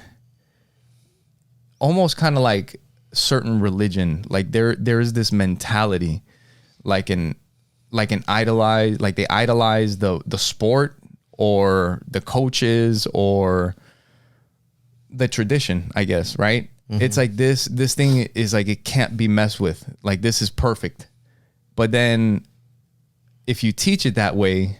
almost kind of like certain religion, like there is this mentality, like they idolize the sport or the coaches or the tradition, I guess, right? Mm-hmm. It's like this thing is like, it can't be messed with. Like, this is perfect. But then if you teach it that way,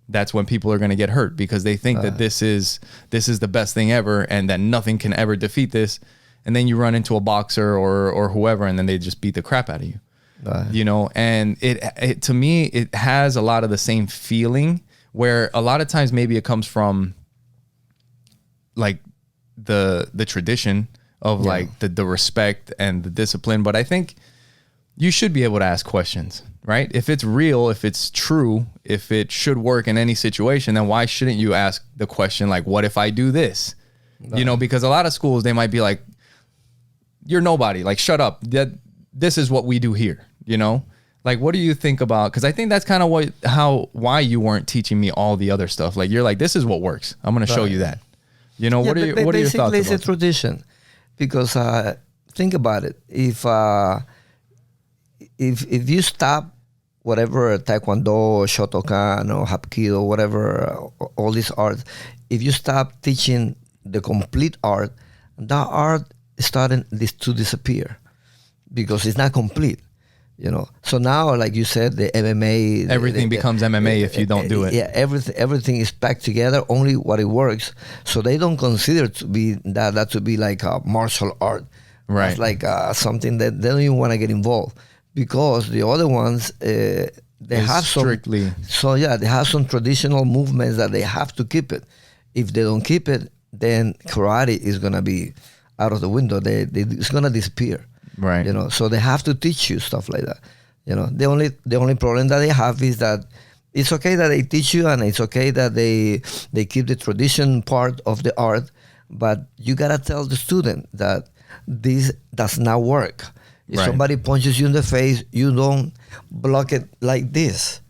that's when people are going to get hurt, because they think that this is the best thing ever, and that nothing can ever defeat this. And then you run into a boxer or whoever, and then they just beat the crap out of you. You know, and it to me, it has a lot of the same feeling, where a lot of times maybe it comes from like the tradition of like the respect and the discipline. But I think you should be able to ask questions, right? If it's real, if it's true, if it should work in any situation, then why shouldn't you ask the question, like, what if I do this? You know, because a lot of schools, they might be like, you're nobody, like, shut up. This is what we do here, you know? Like, what do you think about, because I think that's kind of why you weren't teaching me all the other stuff. Like, you're like, this is what works. I'm going to show you that. You know, what are your thoughts about that? Basically, it's a tradition, because think about it. If you stop whatever Taekwondo or Shotokan or Hapkido, whatever, all these arts, if you stop teaching the complete art, that art is starting to disappear, because it's not complete, you know. So now, like you said, the MMA, everything becomes MMA if you don't do it. Yeah, everything is packed together, only what it works. So they don't consider to be that to be like a martial art, right? It's like something that they don't even want to get involved, because the other ones they have strictly. They have some traditional movements that they have to keep it. If they don't keep it, then karate is gonna be out of the window. It's gonna disappear, right? You know, so they have to teach you stuff like that. You know, the only problem that they have is that it's okay that they teach you, and it's okay that they keep the tradition part of the art, but you gotta tell the student that this does not work. If somebody punches you in the face, you don't block it like this.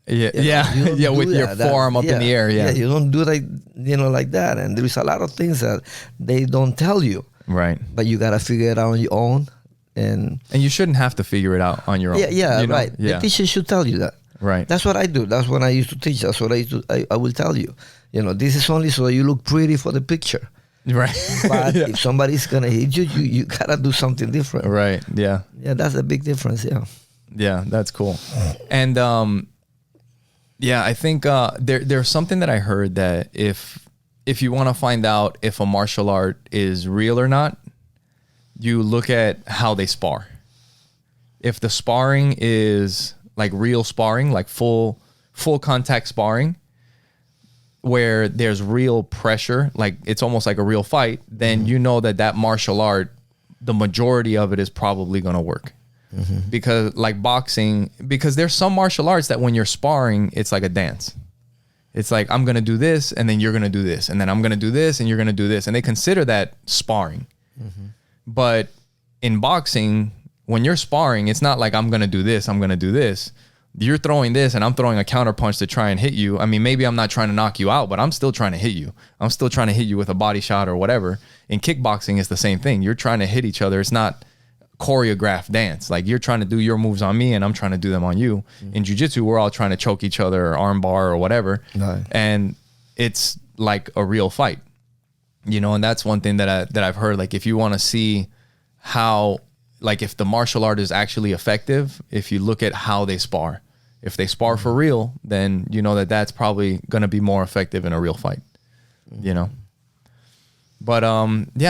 With your forearm up in the air. Yeah, you don't do that, you know, like that. And there is a lot of things that they don't tell you. Right. But you gotta figure it out on your own, and you shouldn't have to figure it out on your own. Right. The teacher should tell you that. Right. That's what I do. That's when I used to teach. That's what I will tell you. You know, this is only so you look pretty for the picture. Right. But if somebody's gonna hit you, you gotta do something different. Right. Yeah. Yeah, that's a big difference. Yeah. Yeah, that's cool. And I think there's something that I heard that if you want to find out if a martial art is real or not, you look at how they spar. If the sparring is like real sparring, like full contact sparring, where there's real pressure, like it's almost like a real fight, then you know that martial art, the majority of it is probably going to work. Mm-hmm. Because like boxing, because there's some martial arts that when you're sparring, it's like a dance. It's like, I'm going to do this, and then you're going to do this, and then I'm going to do this, and you're going to do this. And they consider that sparring. Mm-hmm. But in boxing, when you're sparring, it's not like I'm going to do this, I'm going to do this. You're throwing this, and I'm throwing a counter punch to try and hit you. I mean, maybe I'm not trying to knock you out, but I'm still trying to hit you. I'm still trying to hit you with a body shot or whatever. In kickboxing, it's the same thing. You're trying to hit each other. It's not choreographed dance. Like, you're trying to do your moves on me, and I'm trying to do them on you. Mm-hmm. In jiu-jitsu, we're all trying to choke each other or arm bar or whatever. Nice. And it's like a real fight, you know. And that's one thing that I've heard. Like, if you want to see how, like, if the martial art is actually effective, if you look at how they spar. If they spar for real, then you know that's probably going to be more effective in a real fight, you know? But,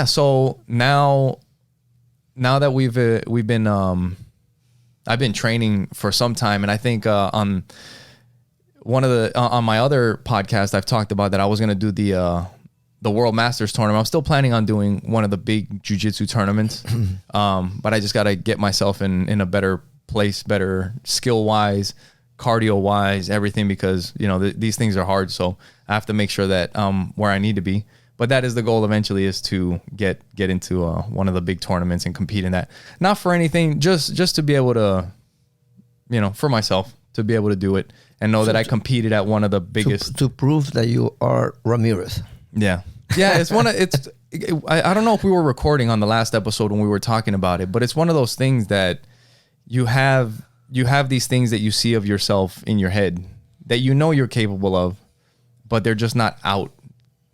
so now now that we've been I've been training for some time, and I think on my other podcast I've talked about that I was gonna do the World Masters tournament. I'm still planning on doing one of the big jiu-jitsu tournaments, but I just gotta get myself in a better place, better skill wise, cardio wise, everything, because these things are hard. So I have to make sure that where I need to be. But that is the goal eventually, is to get into one of the big tournaments and compete in that. Not for anything, just to be able to, for myself, to be able to do it and know that I competed at one of the biggest. To prove that you are Ramirez. Yeah. Yeah, I don't know if we were recording on the last episode when we were talking about it, but it's one of those things that you have these things that you see of yourself in your head that you're capable of, but they're just not out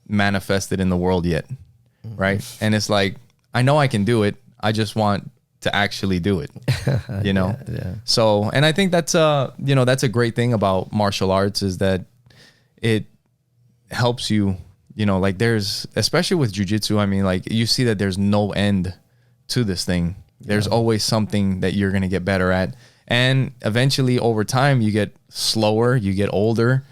manifested in the world yet, right? And it's like, I know I can do it, I just want to actually do it. Yeah. So, and I think that's that's a great thing about martial arts, is that it helps you, like there's, especially with jiu-jitsu, I mean, like you see that there's no end to this thing. There's always something that you're going to get better at, and eventually over time you get slower, you get older,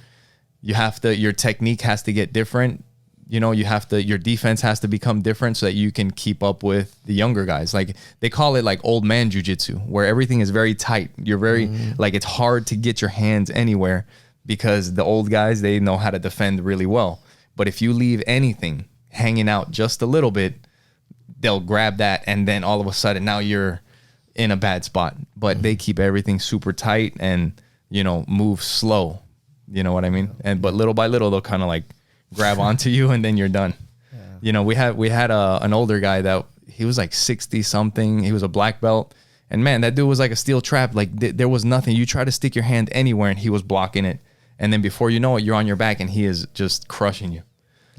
your technique has to get different. Your defense has to become different so that you can keep up with the younger guys. Like they call it like old man jiu-jitsu, where everything is very tight. You're very like, it's hard to get your hands anywhere because the old guys, they know how to defend really well. But if you leave anything hanging out just a little bit, they'll grab that, and then all of a sudden now you're in a bad spot. But they keep everything super tight and move slow. You know what I mean? But little by little they'll kind of like grab onto you, and then you're done. We had an older guy that he was like 60 something. He was a black belt, and man, that dude was like a steel trap. Like there was nothing. You try to stick your hand anywhere and he was blocking it, and then before you know it, you're on your back and he is just crushing you.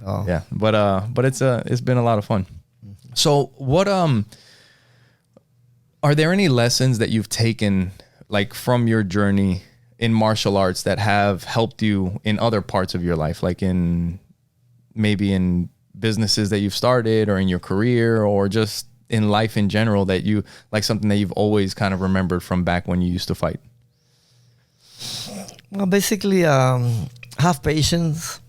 Oh yeah, but it's been a lot of fun. So what are there any lessons that you've taken like from your journey in martial arts that have helped you in other parts of your life, like maybe in businesses that you've started, or in your career, or just in life in general, that you like, something that you've always kind of remembered from back when you used to fight? Well, basically, have patience.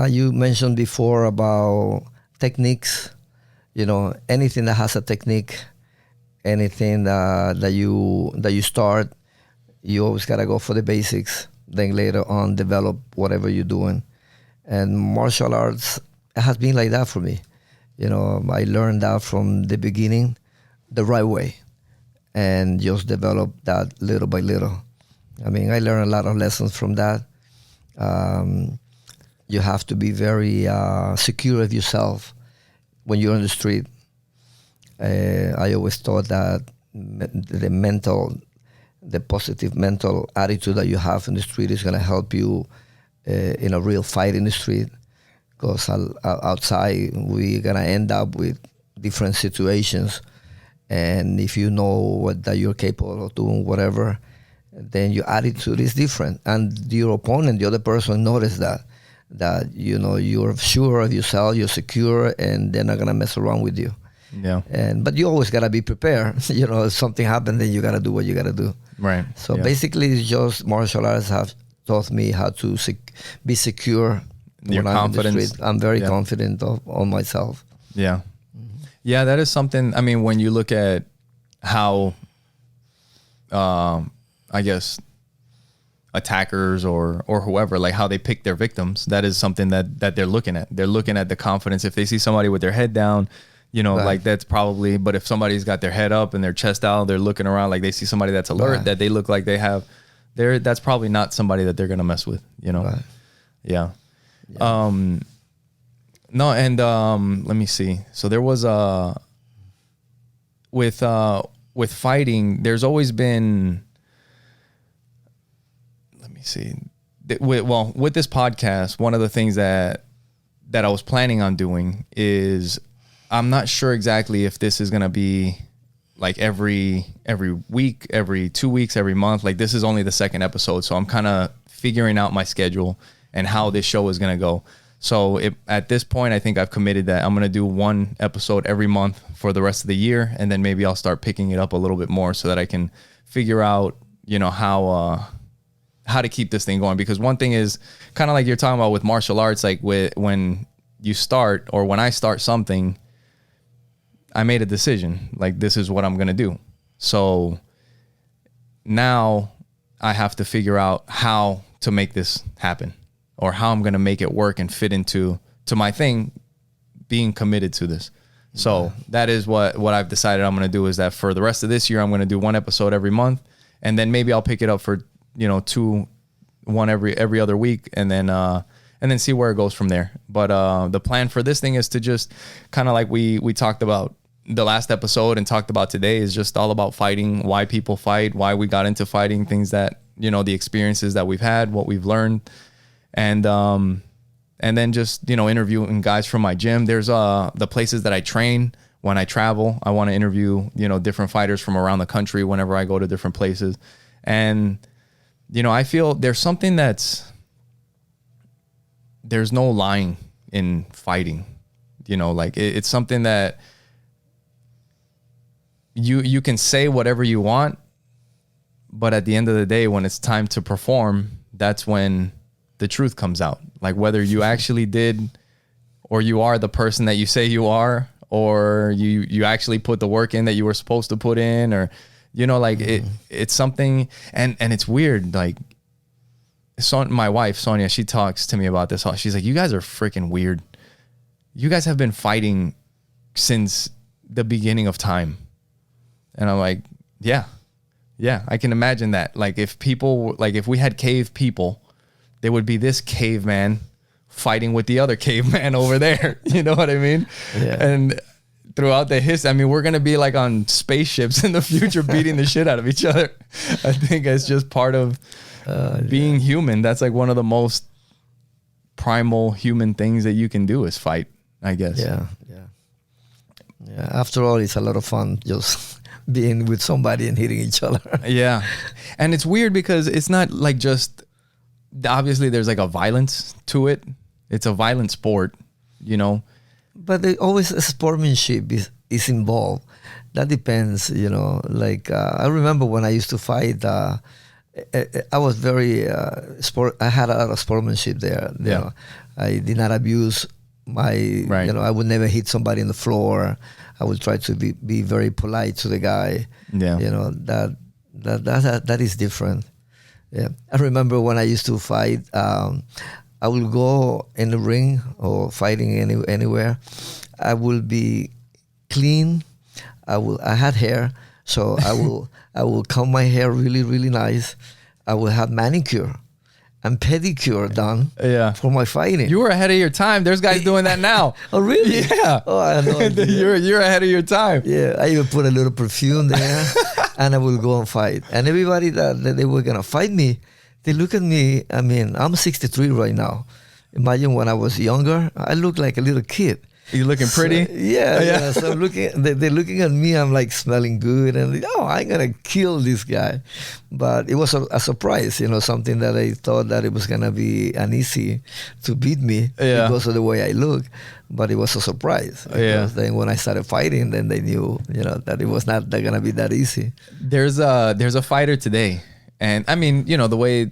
You mentioned before about techniques. Anything that has a technique, anything that you start, you always gotta go for the basics. Then later on, develop whatever you're doing. And martial arts has been like that for me. I learned that from the beginning, the right way, and just develop that little by little. I mean, I learned a lot of lessons from that. You have to be very secure of yourself when you're on the street. I always thought that the positive mental attitude that you have in the street is going to help you in a real fight in the street. Because outside, we're going to end up with different situations. And if you know that you're capable of doing whatever, then your attitude is different. And your opponent, the other person, notice that you're sure of yourself, you're secure, and they're not going to mess around with you. Yeah. But you always got to be prepared. If something happens, then you got to do what you got to do. Right. So basically, it's just martial arts have taught me how to be secure. Your confidence. I'm very confident on myself. Yeah. Mm-hmm. Yeah, that is something. I mean, when you look at how, I guess, attackers or whoever, like how they pick their victims, that is something that they're looking at. They're looking at the confidence. If they see somebody with their head down, right. Like that's probably, but if somebody's got their head up and their chest out, they're looking around, like they see somebody that's alert, right. that they look like they have, that's probably not somebody that they're going to mess with, Right. Yeah. No, and let me see. So there was with fighting, there's always been, let me see. With this podcast, one of the things that I was planning on doing is, I'm not sure exactly if this is going to be like every week, every 2 weeks, every month. Like this is only the second episode, so I'm kind of figuring out my schedule and how this show is going to go. So at this point, I think I've committed that I'm going to do one episode every month for the rest of the year. And then maybe I'll start picking it up a little bit more so that I can figure out, how to keep this thing going. Because one thing is kind of like you're talking about with martial arts, like when you start or when I start something, I made a decision, like this is what I'm going to do. So now I have to figure out how to make this happen or how I'm going to make it work and fit into my thing, being committed to this. So that is what I've decided I'm going to do, is that for the rest of this year, I'm going to do one episode every month, and then maybe I'll pick it up for, one every other week, and then see where it goes from there. But the plan for this thing is to just kind of like we talked about the last episode and talked about today, is just all about fighting, why people fight, why we got into fighting, things that, the experiences that we've had, what we've learned. And then just, interviewing guys from my gym. There's the places that I train when I travel. I want to interview, different fighters from around the country whenever I go to different places. And, I feel there's something there's no lying in fighting, like it's something that you can say whatever you want, but at the end of the day, when it's time to perform, that's when the truth comes out. Like whether you actually did, or you are the person that you say you are, or you actually put the work in that you were supposed to put in, or, it's something, and it's weird. Like my wife, Sonia, she talks to me about this. She's like, you guys are freaking weird. You guys have been fighting since the beginning of time. And I'm like, yeah, I can imagine that. Like if we had cave people, there would be this caveman fighting with the other caveman over there. You know what I mean? Yeah. And throughout the history, we're going to be like on spaceships in the future beating the shit out of each other. I think it's just part of being human. That's like one of the most primal human things that you can do is fight, I guess. Yeah. After all, it's a lot of fun just being with somebody and hitting each other. Yeah. And it's weird because it's not like just, obviously there's like a violence to it. It's a violent sport, But always sportsmanship is involved. That depends, like I remember when I used to fight, I was very I had a lot of sportsmanship there. Yeah. I did not abuse my, right. I would never hit somebody on the floor. I would try to be very polite to the guy. Yeah. That is different. Yeah. I remember when I used to fight, I will go in the ring or fighting anywhere. I will be clean. I had hair, so I will comb my hair really, really nice. I will have manicure and pedicure done for my fighting. You were ahead of your time. There's guys doing that now. Oh, really? Yeah. Oh, I know. You're ahead of your time. Yeah, I even put a little perfume there, and I will go and fight. And everybody that they were gonna fight me, they look at me. I'm 63 right now. Imagine when I was younger, I looked like a little kid. You looking pretty? So, yeah. So they're looking at me. I'm like smelling good, and I'm gonna kill this guy. But it was a surprise, something that I thought that it was gonna be an easy to beat me because of the way I look. But it was a surprise. Because then when I started fighting, then they knew, that it was not gonna be that easy. There's a fighter today, and the way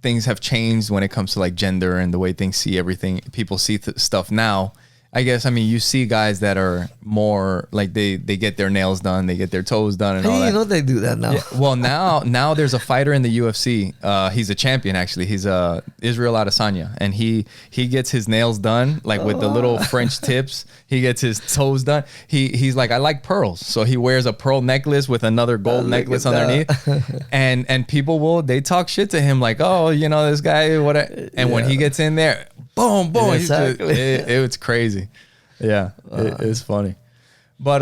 things have changed when it comes to like gender and the way things see everything. People see stuff now. I guess, you see guys that are more like they get their nails done, they get their toes done and all that. You know they do that now. Yeah. Well, now there's a fighter in the UFC. He's a champion, actually. He's Israel Adesanya, and he gets his nails done, like with the little French tips. He gets his toes done. He's like, I like pearls. So he wears a pearl necklace with another gold necklace underneath. and people they talk shit to him like, oh, this guy, what? And when he gets in there, boom, boom. Exactly. It's crazy. Yeah, it's funny. But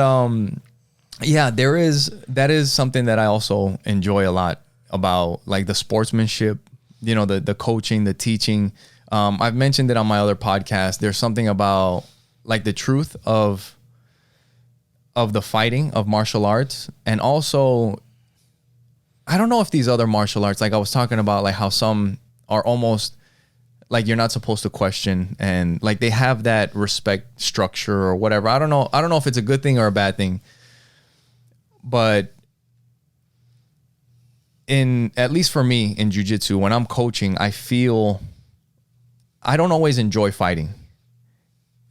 that is something that I also enjoy a lot about, like the sportsmanship, the coaching, the teaching. I've mentioned it on my other podcast. There's something about like the truth of the fighting of martial arts, and also I don't know if these other martial arts, like I was talking about, like how some are almost like you're not supposed to question, and like they have that respect structure or whatever. I don't know if it's a good thing or a bad thing, but at least for me in jiu-jitsu, when I'm coaching, I feel I don't always enjoy fighting.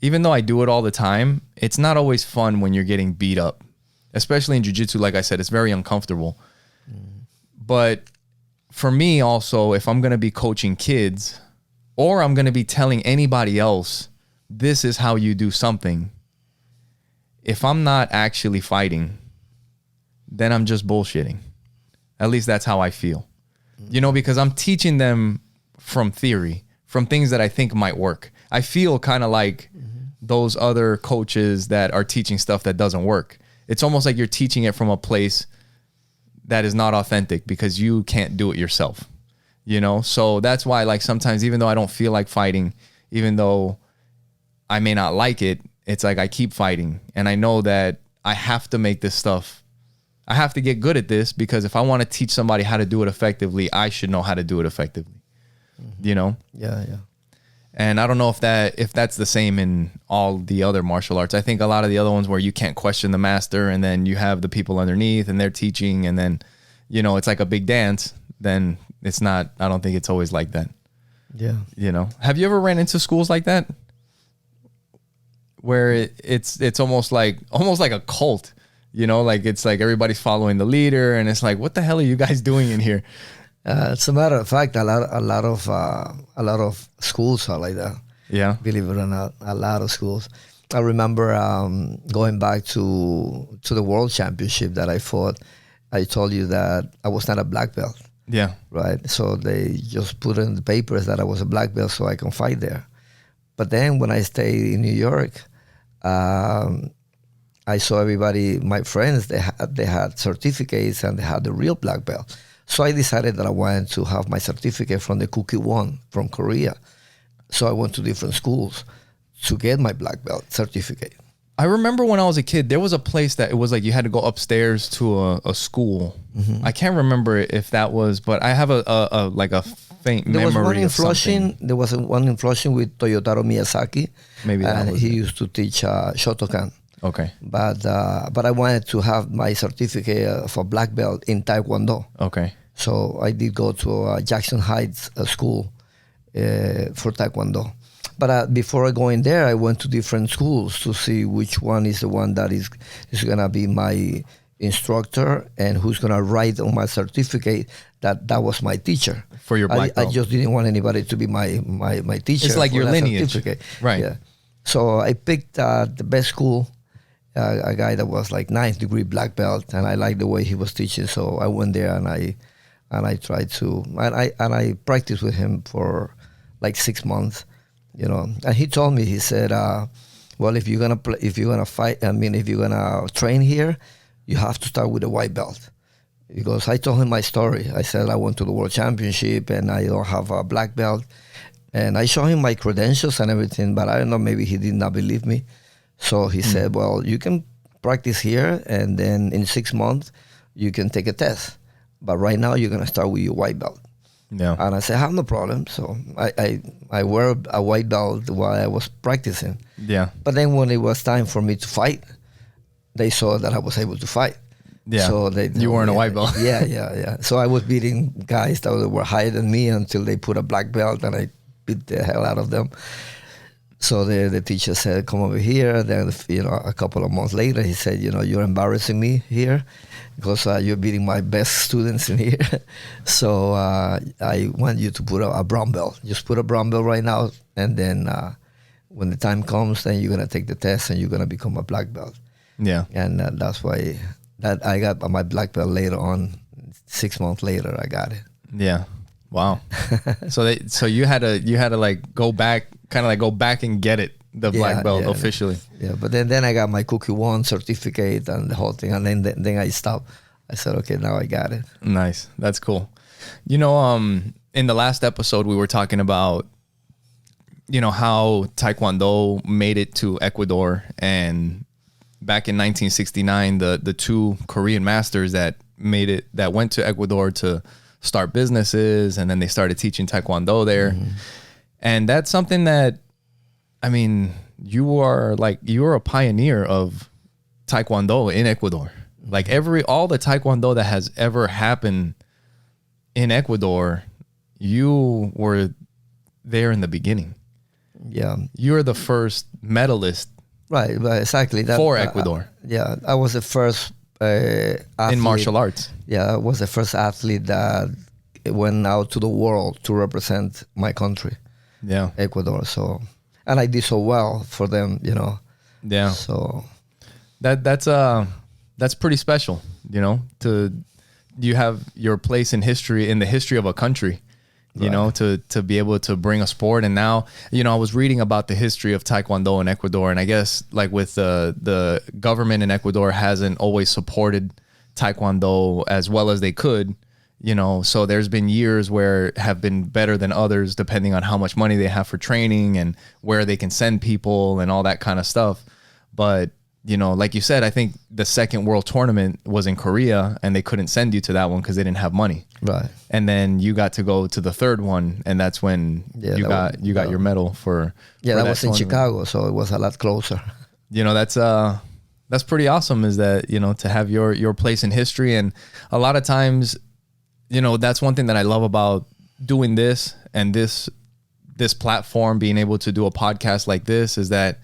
Even though I do it all the time, it's not always fun when you're getting beat up, especially in jiu-jitsu. Like I said, it's very uncomfortable. But for me also, if I'm going to be coaching kids, or I'm going to be telling anybody else, this is how you do something, if I'm not actually fighting, then I'm just bullshitting. At least that's how I feel. You know, because I'm teaching them from theory, from things that I think might work. I feel kind of like those other coaches that are teaching stuff that doesn't work. It's almost like you're teaching it from a place that is not authentic because you can't do it yourself. You know, so that's why, like, sometimes even though I don't feel like fighting, even though I may not like it, it's like I keep fighting. And I know that I have to make this stuff, I have to get good at this, because if I want to teach somebody how to do it effectively, I should know how to do it effectively. You know? Yeah. And I don't know if that's the same in all the other martial arts. I think a lot of the other ones where you can't question the master, and then you have the people underneath and they're teaching, and then, you know, it's like a big dance, then it's not, I don't think it's always like that. Yeah. You know, have you ever ran into schools like that where it's almost like a cult, you know, like it's like everybody's following the leader, and it's like, what the hell are you guys doing in here? As a matter of fact, a lot of schools are like that. Yeah. Believe it or not, a lot of schools. I remember going back to the World Championship that I fought. I told you that I was not a black belt. Yeah. Right. So they just put in the papers that I was a black belt so I can fight there. But then when I stayed in New York, I saw everybody, my friends, they had certificates and they had the real black belt. So I decided that I wanted to have my certificate from the Cookie One from Korea. So I went to different schools to get my black belt certificate. I remember when I was a kid, there was a place that it was like you had to go upstairs to a school. I can't remember if that was, but I have a like a faint memory. There was one in Flushing. Flushing. There was one in Flushing with Toyotaro Miyazaki. Maybe that and was he it. used to teach Shotokan. Okay. But I wanted to have my certificate for black belt in Taekwondo. Okay. So I did go to Jackson Heights school for Taekwondo. But before going there, I went to different schools to see which one is the one that is going to be my instructor and who's going to write on my certificate that was my teacher. For your black belt. I just didn't want anybody to be my teacher. It's like your lineage. Certificate. Right. Yeah. So I picked the best school, a guy that was like 9th degree black belt, and I liked the way he was teaching. So I went there and I tried to, and I practiced with him for like 6 months. You know, and he told me, he said, well, if you're gonna fight, if you're gonna train here, you have to start with a white belt. Because I told him my story. I said I went to the World Championship and I don't have a black belt. And I showed him my credentials and everything, but I don't know, maybe he did not believe me. So he said, well, you can practice here, and then in 6 months, you can take a test. But right now, you're gonna start with your white belt. Yeah. And I said, I have no problem. So I wear a white belt while I was practicing. Yeah. But then when it was time for me to fight, they saw that I was able to fight. Yeah. So you weren't a white belt. Yeah. So I was beating guys that were higher than me until they put a black belt, and I beat the hell out of them. So the teacher said, come over here. Then, a couple of months later, he said, you're embarrassing me here because you're beating my best students in here. So I want you to put a brown belt. Just put a brown belt right now, and then when the time comes, then you're going to take the test and you're going to become a black belt. Yeah. And that's why that I got my black belt later on. 6 months later, I got it. Yeah. Wow. So you had to like go back and get it, the black belt officially. Yeah, but then I got my Cookie One certificate and the whole thing, and then I stopped. I said, okay, now I got it. Nice. That's cool. In the last episode, we were talking about, how Taekwondo made it to Ecuador, and back in 1969, the two Korean masters that went to Ecuador to start businesses, and then they started teaching Taekwondo there. And that's something that, I mean, you're a pioneer of Taekwondo in Ecuador. Like all the Taekwondo that has ever happened in Ecuador, you were there in the beginning. Yeah. You're the first medalist. Right, exactly. For Ecuador. Yeah, I was the first athlete. In martial arts. Yeah, I was the first athlete that went out to the world to represent my country. Yeah. Ecuador. So, and I did so well for them, you know. Yeah. So that's pretty special, you know, you have your place in history, in the history of a country, you know, to be able to bring a sport. And now, you know, I was reading about the history of Taekwondo in Ecuador, and I guess like with the government in Ecuador hasn't always supported Taekwondo as well as they could, you know, so there's been years where have been better than others depending on how much money they have for training and where they can send people and all that kind of stuff. But you know, like you said, I think the second world tournament was in Korea and they couldn't send you to that one because they didn't have money. Right. And then you got to go to the third one, and that's when you got your medal for. Yeah, for that was in Chicago, so it was a lot closer. You know, that's pretty awesome, is that, you know, to have your place in history. And a lot of times, you know, that's one thing that I love about doing this and this platform, being able to do a podcast like this, is that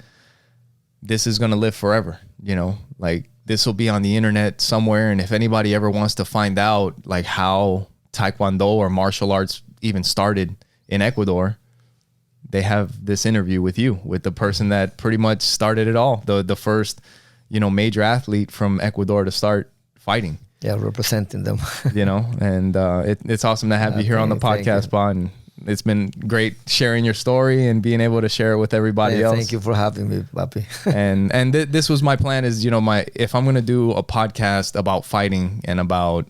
this is going to live forever, you know, like this will be on the internet somewhere. And if anybody ever wants to find out like how Taekwondo or martial arts even started in Ecuador, they have this interview with you, with the person that pretty much started it all. The first, you know, major athlete from Ecuador to start fighting. Yeah, representing them. You know, and it's awesome to have you here on the podcast, Bon. It's been great sharing your story and being able to share it with everybody else. Thank you for having me, Papi. and this was my plan, is, you know, if I'm going to do a podcast about fighting and about,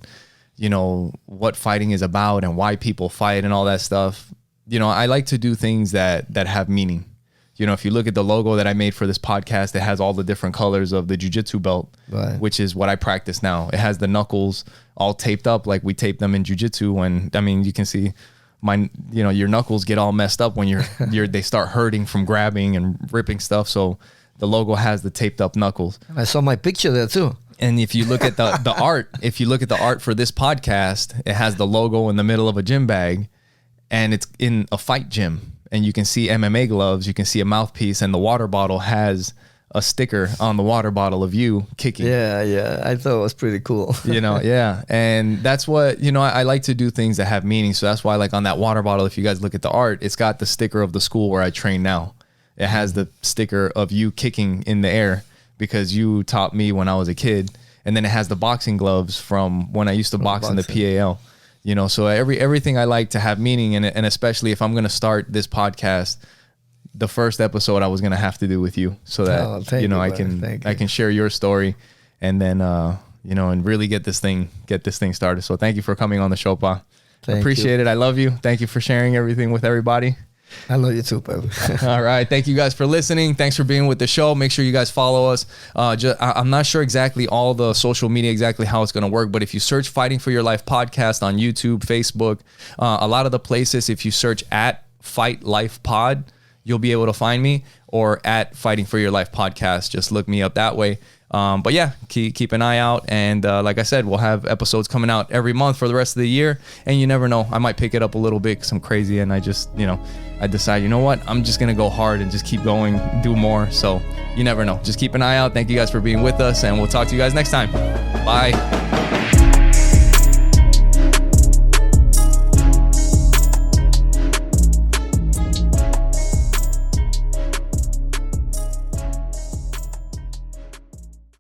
you know, what fighting is about and why people fight and all that stuff, you know, I like to do things that have meaning. You know, if you look at the logo that I made for this podcast, it has all the different colors of the jiu-jitsu belt, which is what I practice now. It has the knuckles all taped up like we tape them in jiu-jitsu. And I mean, you can see your knuckles get all messed up when they start hurting from grabbing and ripping stuff. So the logo has the taped up knuckles. I saw my picture there too. And if you look at the art, if you look at the art for this podcast, it has the logo in the middle of a gym bag, and it's in a fight gym. And you can see MMA gloves, you can see a mouthpiece, and the water bottle has a sticker on the water bottle of you kicking. Yeah. I thought it was pretty cool. You know, yeah. And that's what, you know, I like to do things that have meaning. So that's why, like on that water bottle, if you guys look at the art, it's got the sticker of the school where I train now. It has the sticker of you kicking in the air because you taught me when I was a kid. And then it has the boxing gloves from when I used to box in the PAL. You know, so everything I like to have meaning in it. And especially if I'm going to start this podcast, the first episode I was going to have to do with you, so that, you know, I can share your story, and then, you know, and really get this thing started. So thank you for coming on the show, Pa. Appreciate it. I love you. Thank you for sharing everything with everybody. I love you too, baby. All right. Thank you guys for listening. Thanks for being with the show. Make sure you guys follow us. I'm not sure exactly all the social media, exactly how it's going to work, but if you search Fighting for Your Life podcast on YouTube, Facebook, a lot of the places, if you search at Fight Life Pod, you'll be able to find me, or at Fighting for Your Life podcast. Just look me up that way. But yeah, keep an eye out. And like I said, we'll have episodes coming out every month for the rest of the year. And you never know, I might pick it up a little bit because I'm crazy. And I just, you know, I decide, you know what, I'm just going to go hard and just keep going, do more. So you never know. Just keep an eye out. Thank you guys for being with us, and we'll talk to you guys next time. Bye.